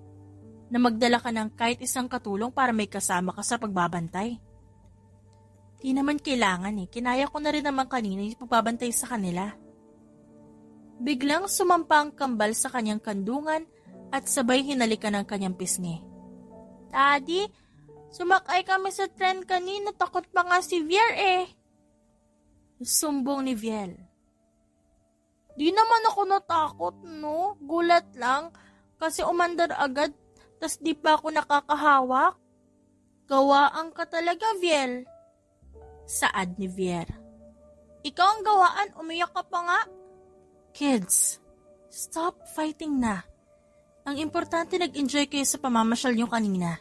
na magdala ka ng kahit isang katulong para may kasama ka sa pagbabantay. Di naman kailangan eh. Kinaya ko na rin naman kanina yung pagbabantay sa kanila. Biglang sumampa ang kambal sa kanyang kandungan at sabay hinalikan ng kanyang pisngi. Daddy, sumakay kami sa tren kanina. Takot pa nga si Vier eh. Sumbong ni Viel. Di naman ako natakot, no? Gulat lang. Kasi umandar agad, tas di pa ako nakakahawak. Gawaan ka talaga, Viel. Saad ni Vier. Ikaw ang gawaan, umiyak ka pa nga. Kids, stop fighting na. Ang importante nag-enjoy kayo sa pamamasyal niyo kanina.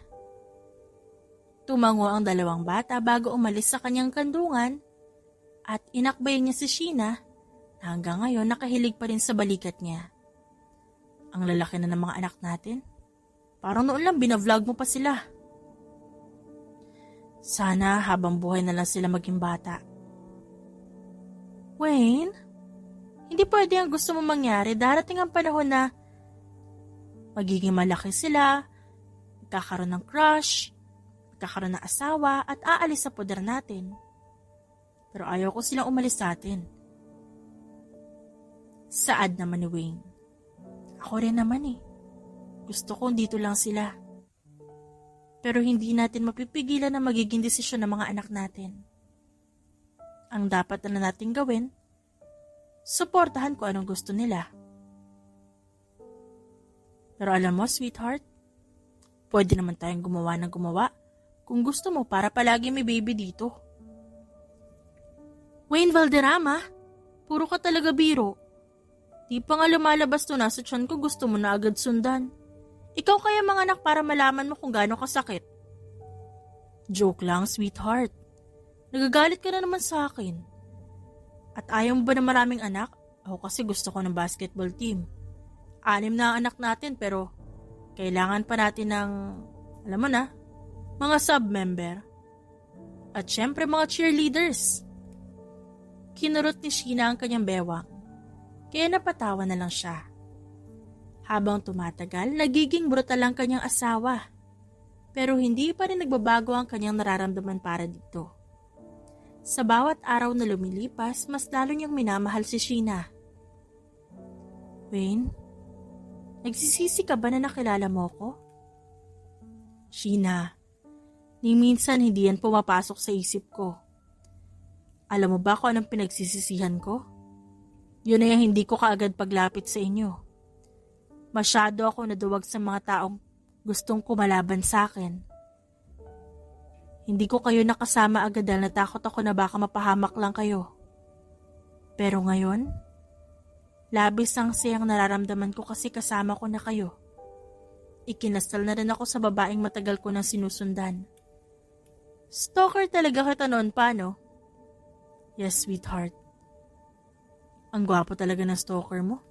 Tumango ang dalawang bata bago umalis sa kanyang kandungan at inakbay niya si Sheena na hanggang ngayon nakahilig pa rin sa balikat niya. Ang lalaki na ng mga anak natin. Parang noon lang binavlog mo pa sila. Sana habang buhay na lang sila maging bata. Wayne, hindi pwede ang gusto mo mangyari. Darating ang panahon na magiging malaki sila, magkakaroon ng crush, magkakaroon ng asawa at aalis sa poder natin. Pero ayaw ko silang umalis sa atin. Saad naman ni Wayne. Ako rin naman eh. Gusto ko dito lang sila. Pero hindi natin mapipigilan na magiging desisyon ng mga anak natin. Ang dapat na natin gawin, suportahan ko anong gusto nila. Pero alam mo, sweetheart, pwede naman tayong gumawa ng gumawa kung gusto mo para palagi may baby dito. Wayne Valderrama, puro ka talaga biro. Di pa nga lumalabas to nasa tiyan ko, gusto mo na agad sundan. Ikaw kaya mga anak para malaman mo kung gaano kasakit. Joke lang, sweetheart. Nagagalit ka na naman sa akin. At ayaw mo ba na maraming anak? Ako kasi gusto ko ng basketball team. 6 na ang anak natin pero kailangan pa natin ng, alam mo na, mga sub-member. At syempre mga cheerleaders. Kinurot ni Sheena ang kanyang bewang. Kaya napatawa na lang siya. Habang tumatagal, nagiging brutal ang kanyang asawa. Pero hindi pa rin nagbabago ang kanyang nararamdaman para dito. Sa bawat araw na lumilipas, mas lalo niyang minamahal si Sheena. Wayne, nagsisisi ka ba na nakilala mo ko? Sheena, ni minsan hindi yan pumapasok sa isip ko. Alam mo ba kung anong pinagsisisihan ko? Yun na yung hindi ko kaagad paglapit sa inyo. Masyado ako naduwag sa mga taong gustong kumalaban sa akin. Hindi ko kayo nakasama agad dahil natakot ako na baka mapahamak lang kayo. Pero ngayon, labis ang sayang nararamdaman ko kasi kasama ko na kayo. Ikinasal na rin ako sa babaeng matagal ko nang sinusundan. Stalker talaga kita noon pa, no? Yes, sweetheart. Ang gwapo talaga ng stalker mo.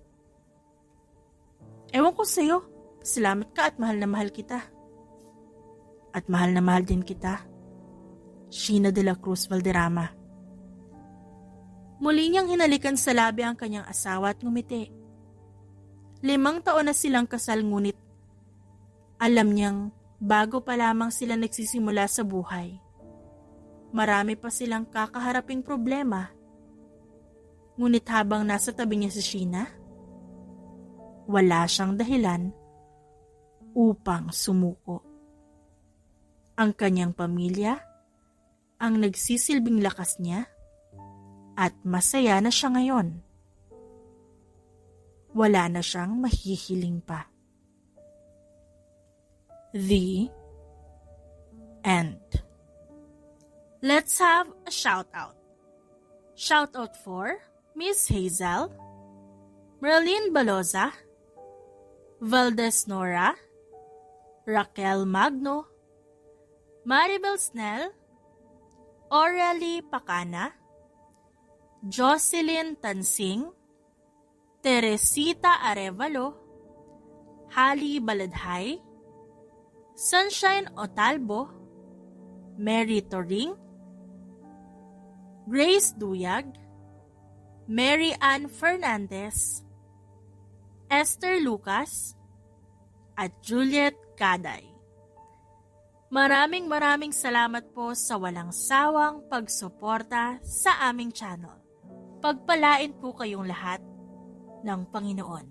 Ewan ko sa'yo, salamat ka at mahal na mahal kita. At mahal na mahal din kita. Sheena de la Cruz Valderrama. Muli niyang hinalikan sa labi ang kanyang asawa at ngumiti. 5 taon na silang kasal ngunit alam niyang bago pa lamang sila nagsisimula sa buhay. Marami pa silang kakaharaping problema. Ngunit habang nasa tabi niya si Sheena, wala siyang dahilan upang sumuko. Ang kanyang pamilya, ang nagsisilbing lakas niya, At masaya na siya ngayon. Wala na siyang mahihiling pa. The end. Let's have a shout out. Shout out for Miss Hazel, Merlin Baloza, Valdez Nora, Raquel Magno, Maribel Snell, Aurelie Pacana, Jocelyn Tansing, Teresita Arevalo, Hali Baladhay, Sunshine Otalbo, Mary Toring, Grace Duyag, Mary Ann Fernandez, Esther Lucas, at Juliet Caday. Maraming salamat po sa walang sawang pagsuporta sa aming channel. Pagpalain po kayong lahat ng Panginoon.